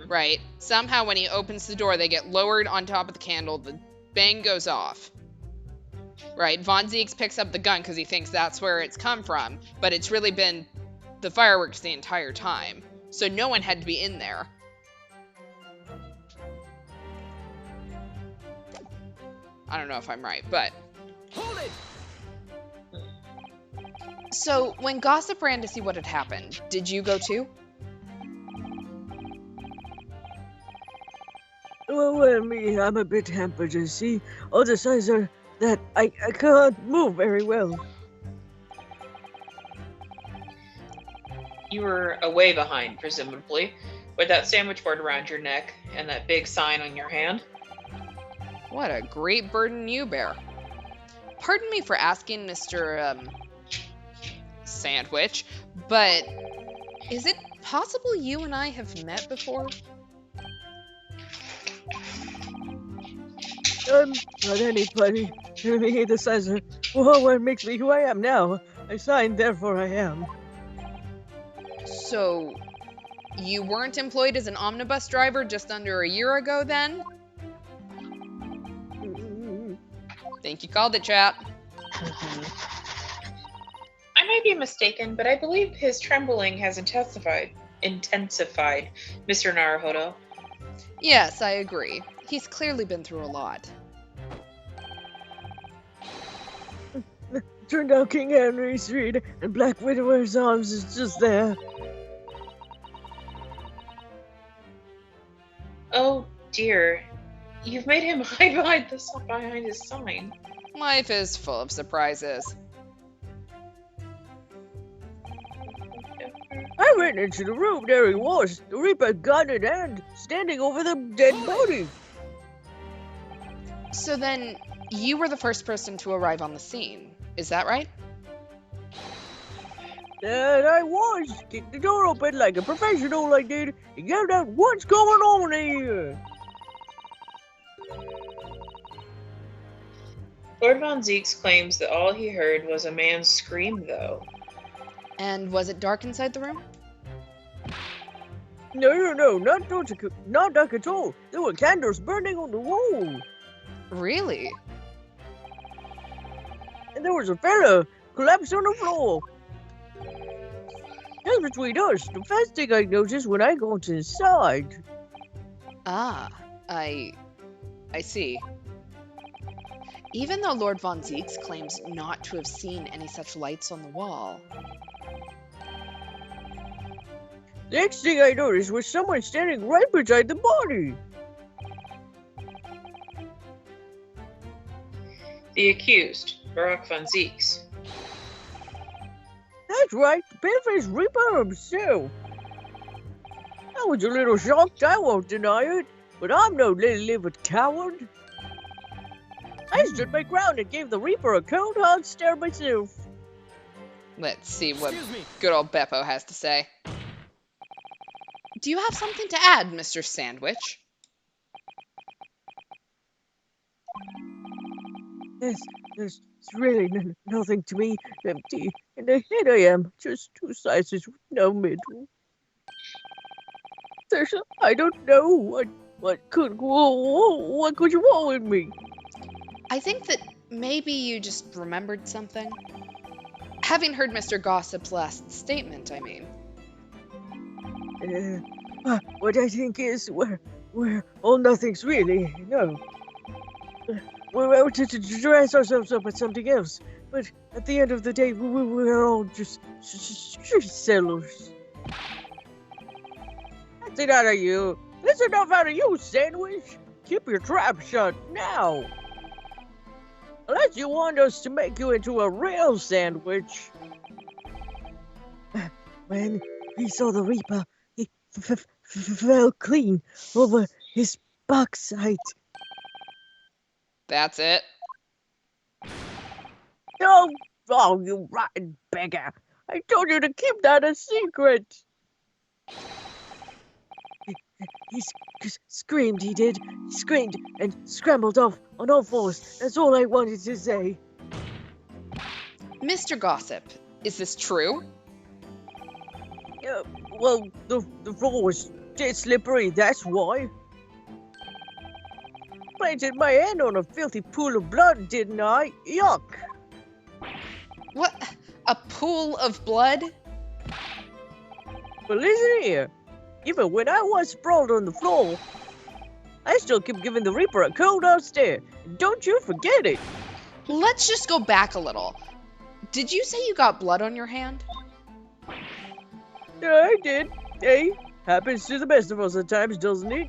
Right? Somehow when he opens the door, they get lowered on top of the candle. The bang goes off. Right? Von Zieks picks up the gun because he thinks that's where it's come from. But it's really been the fireworks the entire time. So no one had to be in there. I don't know if I'm right, but... Hold it! So, when Gossip ran to see what had happened, did you go too? Well, me, I'm a bit hampered, you see. All the signs are that I can't move very well. You were away behind, presumably, with that sandwich board around your neck and that big sign on your hand. What a great burden you bear. Pardon me for asking, Mr. Sandwich, but is it possible you and I have met before? Not anybody. Me, the size of what makes me who I am now. I signed, therefore I am. So, you weren't employed as an omnibus driver just under a year ago then? Think you called it, chat. I may be mistaken, but I believe his trembling has intensified, Mr. Naruhodo. Yes, I agree. He's clearly been through a lot. Turned out King Henry Street and Black Widower's arms is just there. Oh dear. You've made him hide behind his sign. Life is full of surprises. I went into the room, there he was, the Reaper gun in hand, standing over the dead body. So then, you were the first person to arrive on the scene. Is that right? And I was. Kicked the door open like a professional I did, and yelled out, "What's going on here?" Lord Von Zeeks claims that all he heard was a man's scream, though. And was it dark inside the room? No, not dark at all. There were candles burning on the wall. Really? And there was a fella collapsed on the floor. Just between us, the first thing I noticed when I got inside. Ah, I see. Even though Lord Von Zeeks claims not to have seen any such lights on the wall. The next thing I noticed was someone standing right beside the body. The accused, Barak Von Zeeks. That's right, the pale-faced Reaper himself. I was a little shocked, I won't deny it, but I'm no little-livered coward. I stood my ground and gave the Reaper a cold hard stare myself. Let's see what good old Beppo has to say. Do you have something to add, Mr. Sandwich? There's really nothing to me, empty. In the head I am, just two slices with no middle. I don't know, what could you want with me? I think that maybe you just remembered something. Having heard Mr. Gossip's last statement, I mean. What I think is, we're all nothings really, no. We're out to dress ourselves up as something else, but at the end of the day, we're all just street sellers. That's it out of you. That's enough out of you, Sandwich. Keep your trap shut now. Unless you want us to make you into a real sandwich. When he saw the Reaper, he fell clean over his backside. That's it? Oh, you rotten beggar. I told you to keep that a secret. He screamed, he did. He screamed and scrambled off on all fours. That's all I wanted to say. Mr. Gossip, is this true? Well, the floor was dead slippery, that's why. Planted my hand on a filthy pool of blood, didn't I? Yuck! What? A pool of blood? But listen here. Even when I was sprawled on the floor, I still kept giving the Reaper a cold hard stare. Don't you forget it. Let's just go back a little. Did you say you got blood on your hand? Yeah, I did. Hey, happens to the best of us at times, doesn't it?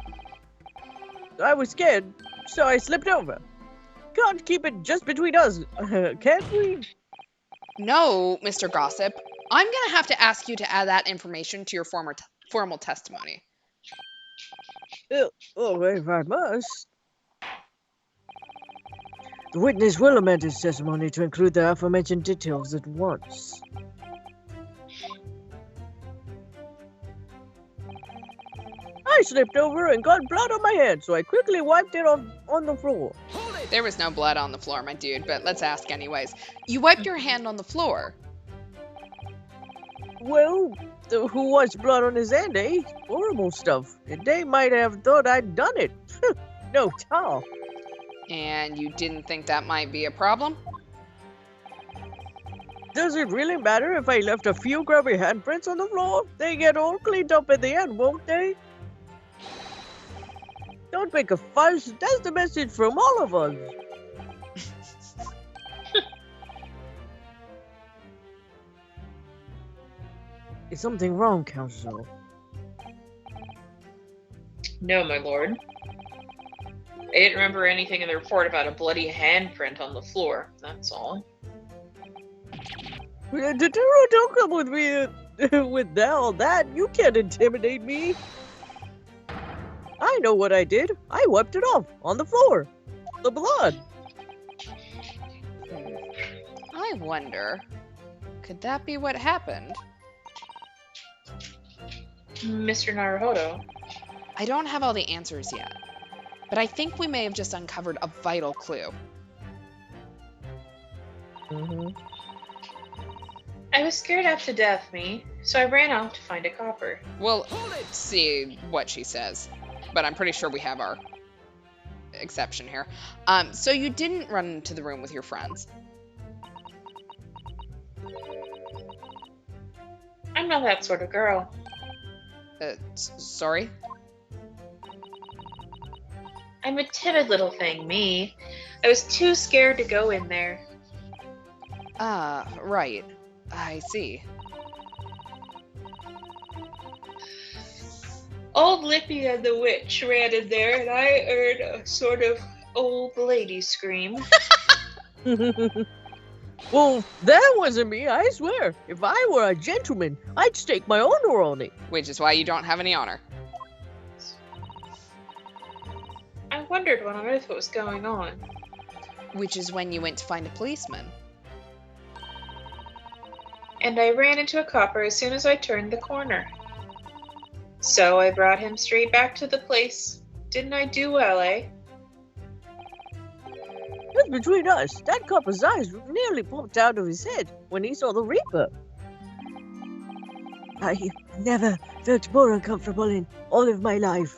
I was scared, so I slipped over. Can't keep it just between us, can't we? No, Mr. Gossip. I'm gonna have to ask you to add that information to your formal testimony. Oh, if I must. The witness will amend his testimony to include the aforementioned details at once. I slipped over and got blood on my hand, so I quickly wiped it off on the floor. There was no blood on the floor, my dude, but let's ask anyways. You wiped your hand on the floor. Well, who wants blood on his hand, eh? Horrible stuff. And they might have thought I'd done it. No, Tom. And you didn't think that might be a problem? Does it really matter if I left a few grubby handprints on the floor? They get all cleaned up in the end, won't they? Don't make a fuss. That's the message from all of us. Is something wrong, Council? No, my lord. I didn't remember anything in the report about a bloody handprint on the floor, that's all. Don't come with me with all that. You can't intimidate me. I know what I did. I wiped it off on the floor. The blood. I wonder, could that be what happened? Mr. Naruhodo. I don't have all the answers yet, but I think we may have just uncovered a vital clue. I was scared half to death, me, so I ran off to find a copper. We'll see what she says, but I'm pretty sure we have our exception here. So you didn't run into the room with your friends? I'm not that sort of girl. Sorry? I'm a timid little thing, me. I was too scared to go in there. Ah, right. I see. Old Lippy and the witch ran in there, and I heard a sort of old lady scream. Well, that wasn't me, I swear. If I were a gentleman, I'd stake my honor on it. Which is why you don't have any honor. I wondered what on earth was going on. Which is when you went to find a policeman. And I ran into a copper as soon as I turned the corner. So I brought him straight back to the place. Didn't I do well, eh? Just between us, that copper's eyes nearly popped out of his head when he saw the Reaper. I never felt more uncomfortable in all of my life.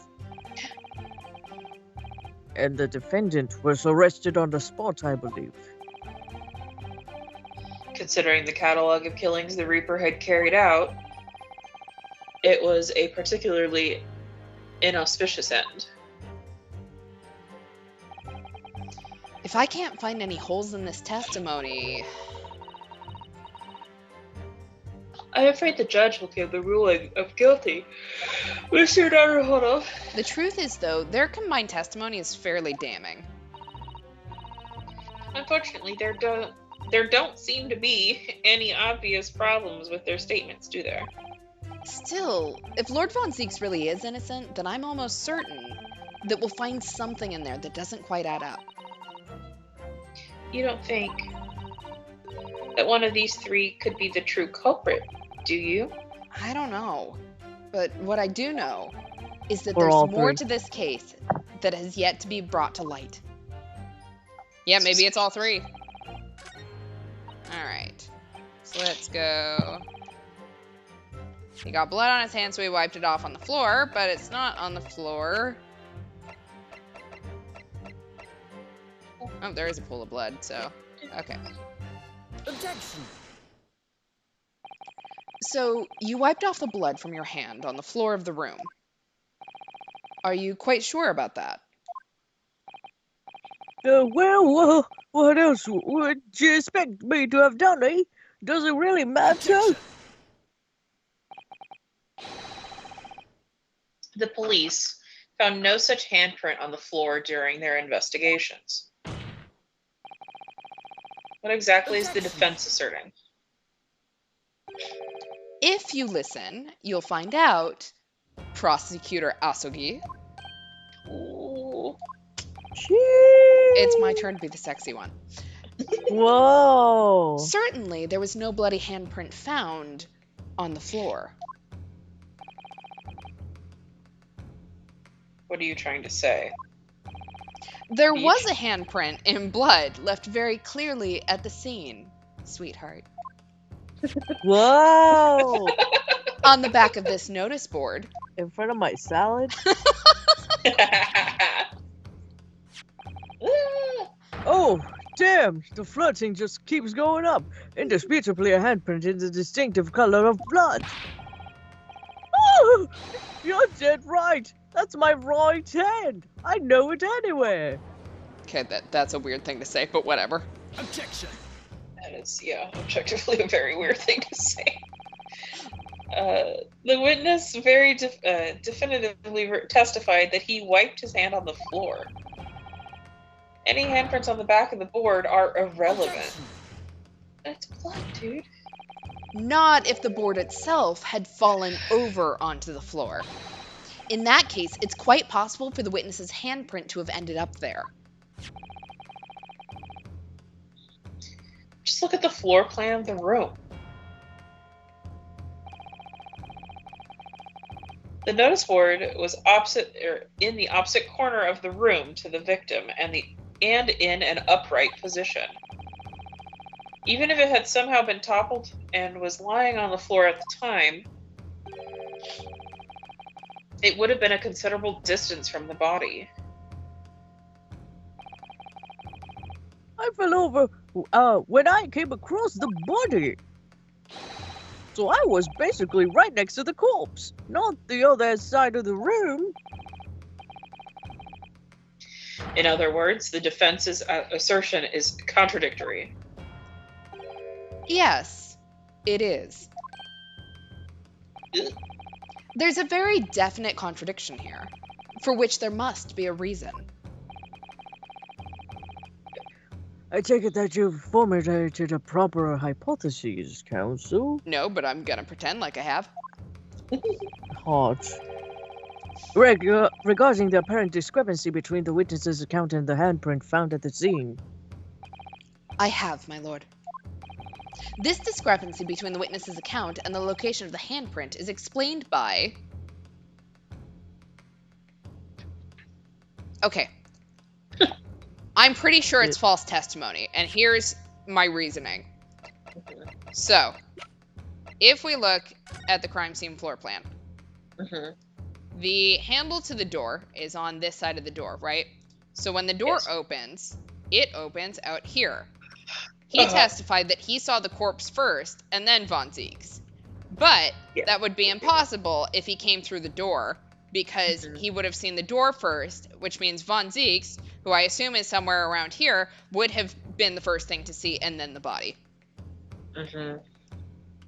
And the defendant was arrested on the spot, I believe. Considering the catalog of killings the Reaper had carried out, it was a particularly inauspicious end. If I can't find any holes in this testimony... I'm afraid the judge will give the ruling of guilty. Mr. Naruhodo. The truth is, though, their combined testimony is fairly damning. Unfortunately, there don't seem to be any obvious problems with their statements, do there? Still, if Lord Von Zieks really is innocent, then I'm almost certain that we'll find something in there that doesn't quite add up. You don't think that one of these three could be the true culprit, do you? I don't know. But what I do know is that Or there's all more three. to this case that has yet to be brought to light. Yeah, maybe it's all three. Alright. So let's go. He got blood on his hand, so he wiped it off on the floor, but it's not on the floor. Oh, there is a pool of blood, so... Okay. Objection. So, you wiped off the blood from your hand on the floor of the room. Are you quite sure about that? What else would you expect me to have done, eh? Does it really matter? The police found no such handprint on the floor during their investigations. What exactly is the defense asserting? If you listen, you'll find out, Prosecutor Asogi. Ooh. It's my turn to be the sexy one. Whoa. Certainly, there was no bloody handprint found on the floor. What are you trying to say? There was a handprint in blood left very clearly at the scene, sweetheart. Whoa! On the back of this notice board, In front of my salad? Oh, damn! The flooding just keeps going up. Indisputably a handprint in the distinctive color of blood. Oh, you're dead right. That's my right hand. I know it anywhere. okay, that's a weird thing to say, but whatever. Objection. That is, yeah, objectively a very weird thing to say. The witness very definitively testified that he wiped his hand on the floor. Any handprints on the back of the board are irrelevant. Objection. It's blood, dude. Not if the board itself had fallen over onto the floor. In that case, it's quite possible for the witness's handprint to have ended up there. Just look at the floor plan of the room. The notice board was in the opposite corner of the room to the victim and in an upright position. Even if it had somehow been toppled and was lying on the floor at the time, it would have been a considerable distance from the body. I fell over when I came across the body. So I was basically right next to the corpse, not the other side of the room. In other words, the defense's assertion is contradictory. Yes, it is. Ugh. There's a very definite contradiction here, for which there must be a reason. I take it that you've formulated a proper hypothesis, Counsel. No, but I'm gonna pretend like I have. Hot. Regarding the apparent discrepancy between the witness's account and the handprint found at the scene. I have, my lord. This discrepancy between the witness's account and the location of the handprint is explained by... Okay. I'm pretty sure it's false testimony, and here's my reasoning. So, if we look at the crime scene floor plan, the handle to the door is on this side of the door, right? So when the door opens, it opens out here. He testified that he saw the corpse first and then Von Zieg's. But that would be impossible if he came through the door, because he would have seen the door first, which means Von Zieg's, who I assume is somewhere around here, would have been the first thing to see and then the body.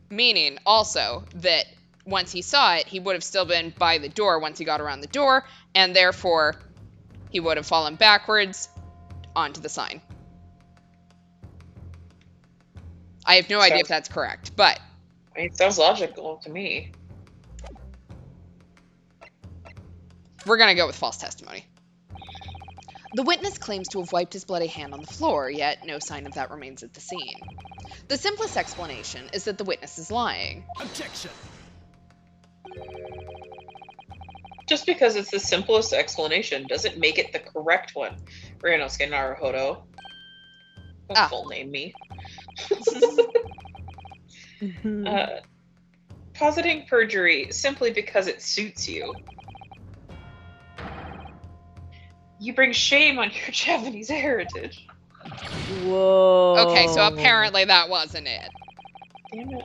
Meaning also that once he saw it, he would have still been by the door once he got around the door, and therefore he would have fallen backwards onto the sign. I have no idea if that's correct, but... I mean, it sounds logical to me. We're gonna go with false testimony. The witness claims to have wiped his bloody hand on the floor, yet no sign of that remains at the scene. The simplest explanation is that the witness is lying. Objection. Just because it's the simplest explanation doesn't make it the correct one. Ryanosuke Naruhodo. Don't full name me. Positing perjury simply because it suits you. You bring shame on your Japanese heritage. Whoa. Okay, so apparently that wasn't it. Damn it.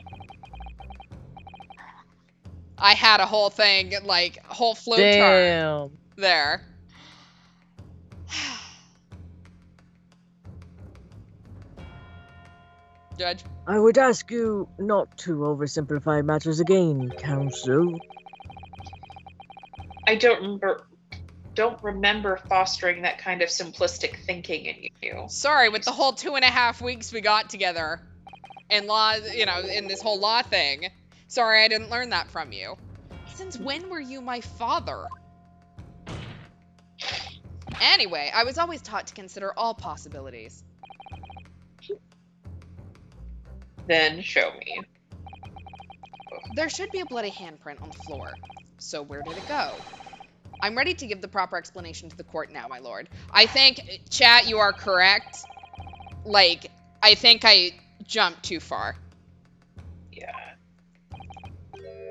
I had a whole thing, like, whole flow chart Damn. there. Judge? I would ask you not to oversimplify matters again, Counsel. I don't remember fostering that kind of simplistic thinking in you. Sorry, with the whole 2.5 weeks we got together in law, you know, in this whole law thing. Sorry I didn't learn that from you. Since when were you my father? Anyway, I was always taught to consider all possibilities. Then show me. There should be a bloody handprint on the floor. So where did it go? I'm ready to give the proper explanation to the court now, my lord. I think, chat, you are correct. Like, I think I jumped too far.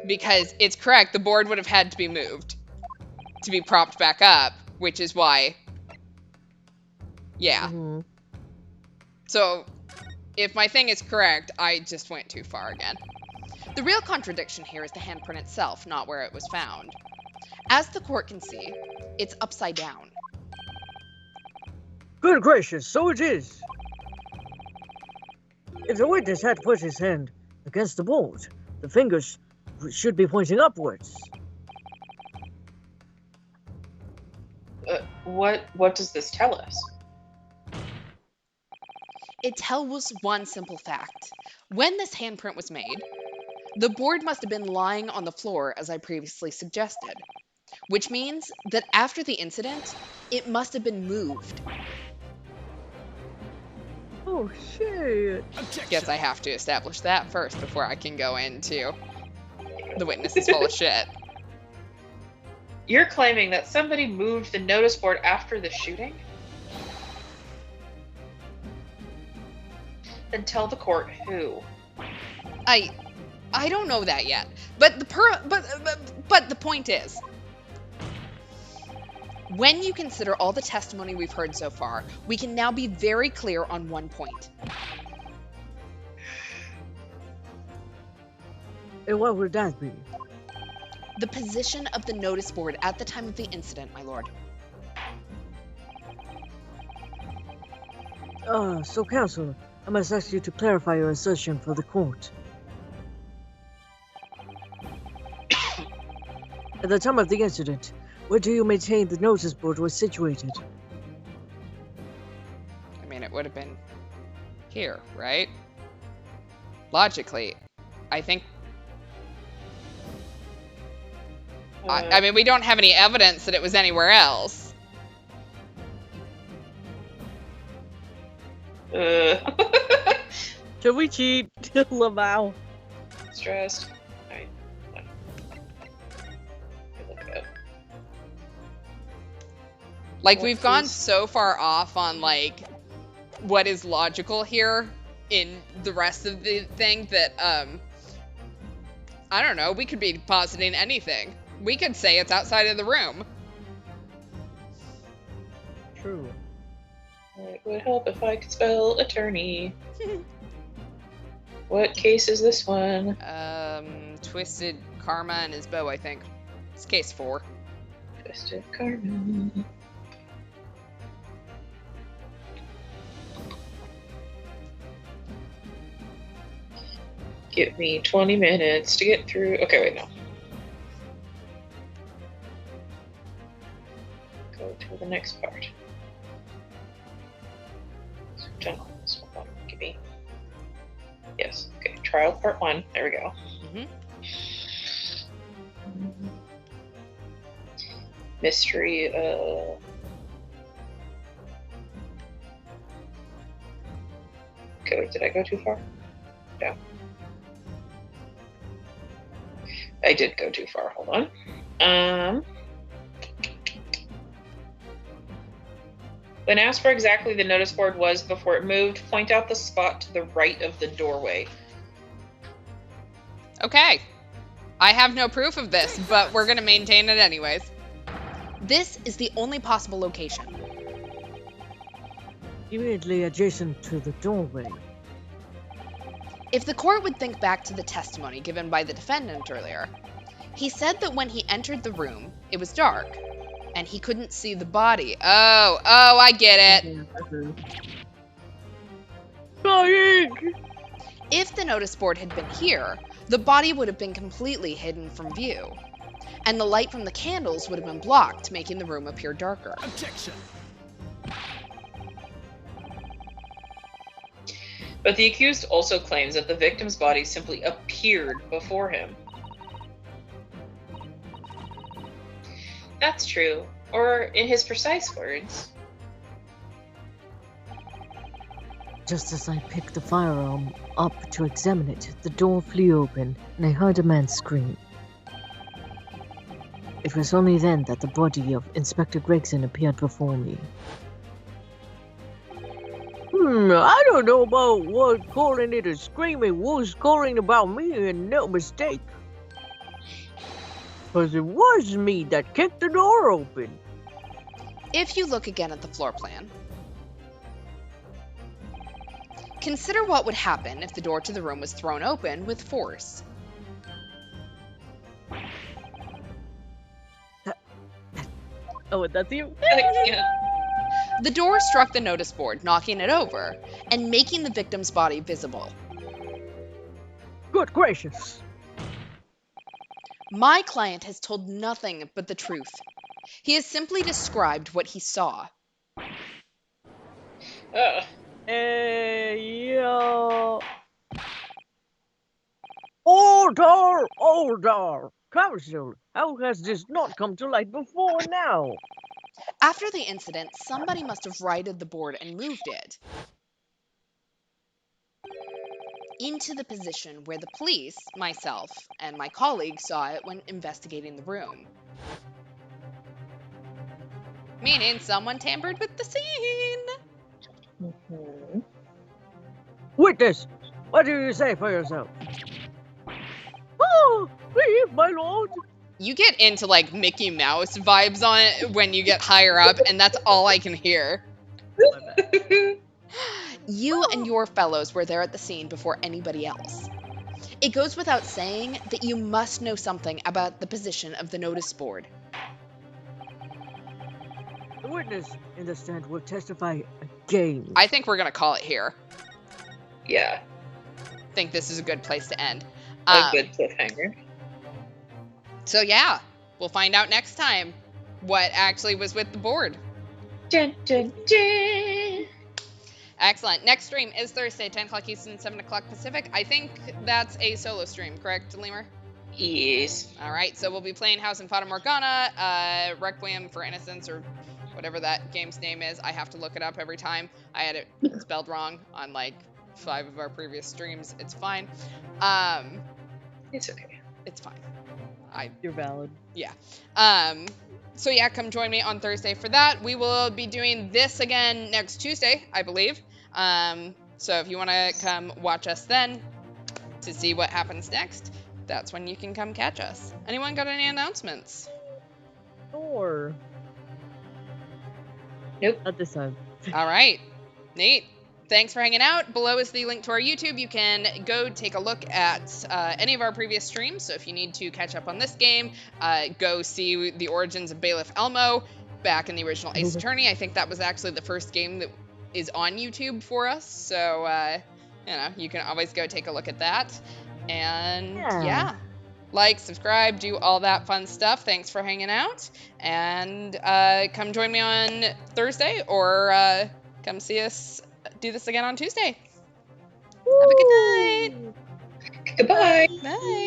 Because it's correct, the board would have had to be moved to be propped back up, which is why. Yeah. Mhm. So, if my thing is correct, I just went too far again. The real contradiction here is the handprint itself, not where it was found. As the court can see, it's upside down. Good gracious, so it is. If the witness had put his hand against the board, the fingers should be pointing upwards. What does this tell us? It tells one simple fact. When this handprint was made, the board must have been lying on the floor as I previously suggested, which means that after the incident, it must have been moved. Oh shit. Guess I have to establish that first before I can go into the witness is full of shit. You're claiming that somebody moved the notice board after the shooting? Then tell the court who. I don't know that yet. But the point is, when you consider all the testimony we've heard so far, we can now be very clear on one point. And what would that be? The position of the notice board at the time of the incident, my lord. So counsel, I must ask you to clarify your assertion for the court. At the time of the incident, where do you maintain the notice board was situated? I mean, it would have been here, right? Logically, I think. I mean, we don't have any evidence that it was anywhere else. Should we cheat? Lamau. Stressed. Alright. Look it up. Like, What we've gone is- so far off on, like, what is logical here in the rest of the thing that, I don't know, we could be positing anything. We could say it's outside of the room. True. It would help if I could spell attorney. What case is this one? Twisted Karma and his bow, I think. It's case 4. Twisted Carmen. Give me 20 minutes to get through. Okay, wait, no. Go to the next part. So done on this one. Give me. Yes. Okay. Trial part 1. There we go. Mhm. Mystery. Okay, wait, did I go too far? No. I did go too far. Hold on. When asked where exactly the notice board was before it moved, point out the spot to the right of the doorway. Okay. I have no proof of this, but we're gonna maintain it anyways. This is the only possible location. Immediately adjacent to the doorway. If the court would think back to the testimony given by the defendant earlier, he said that when he entered the room, it was dark, and he couldn't see the body. Oh, I get it. Dying! If the notice board had been here, the body would have been completely hidden from view, and the light from the candles would have been blocked, making the room appear darker. Objection. But the accused also claims that the victim's body simply appeared before him. That's true. Or, in his precise words, Just as I picked the firearm up to examine it, the door flew open, and I heard a man scream. It was only then that the body of Inspector Gregson appeared before me. I don't know about what calling it a screaming wolf calling about me and no mistake. 'Cause it was me that kicked the door open. If you look again at the floor plan, consider what would happen if the door to the room was thrown open with force. Oh, that's you? I can't. The door struck the notice board, knocking it over and making the victim's body visible. Good gracious. My client has told nothing but the truth. He has simply described what he saw. Hey, yo. Order! Order! Council, how has this not come to light before now? After the incident, somebody must have righted the board and moved it into the position where the police, myself, and my colleague saw it when investigating the room. Meaning someone tampered with the scene. Witness, what do you say for yourself? Oh, leave, my lord. You get into like Mickey Mouse vibes on it when you get higher up, and that's all I can hear. You and your fellows were there at the scene before anybody else. It goes without saying that you must know something about the position of the notice board. The witness in the stand will testify again. I think we're gonna call it here. Yeah, I think this is a good place to end. a good cliffhanger. So yeah, we'll find out next time what actually was with the board. Dun, dun, dun. Excellent. Next stream is Thursday, 10 o'clock Eastern, 7 o'clock Pacific. I think that's a solo stream, correct, Lemur? Yes. All right, so we'll be playing House and Fata Morgana, Requiem for Innocence, or whatever that game's name is. I have to look it up every time. I had it spelled wrong on like 5 of our previous streams. It's fine. It's okay. It's fine. You're valid. So yeah, come join me on Thursday for that. We will be doing this again next Tuesday, I believe. So if you want to come watch us then to see what happens next, that's when you can come catch us. Anyone got any announcements? Or Nope. at this time. All right, neat. Thanks for hanging out. Below is the link to our YouTube. You can go take a look at any of our previous streams. So if you need to catch up on this game, go see the origins of Bailiff Elmo back in the original Ace Attorney. I think that was actually the first game that is on YouTube for us. So, you can always go take a look at that. And yeah, like, subscribe, do all that fun stuff. Thanks for hanging out. And come join me on Thursday or come see us do this again on Tuesday. Have a good night. Goodbye. Bye.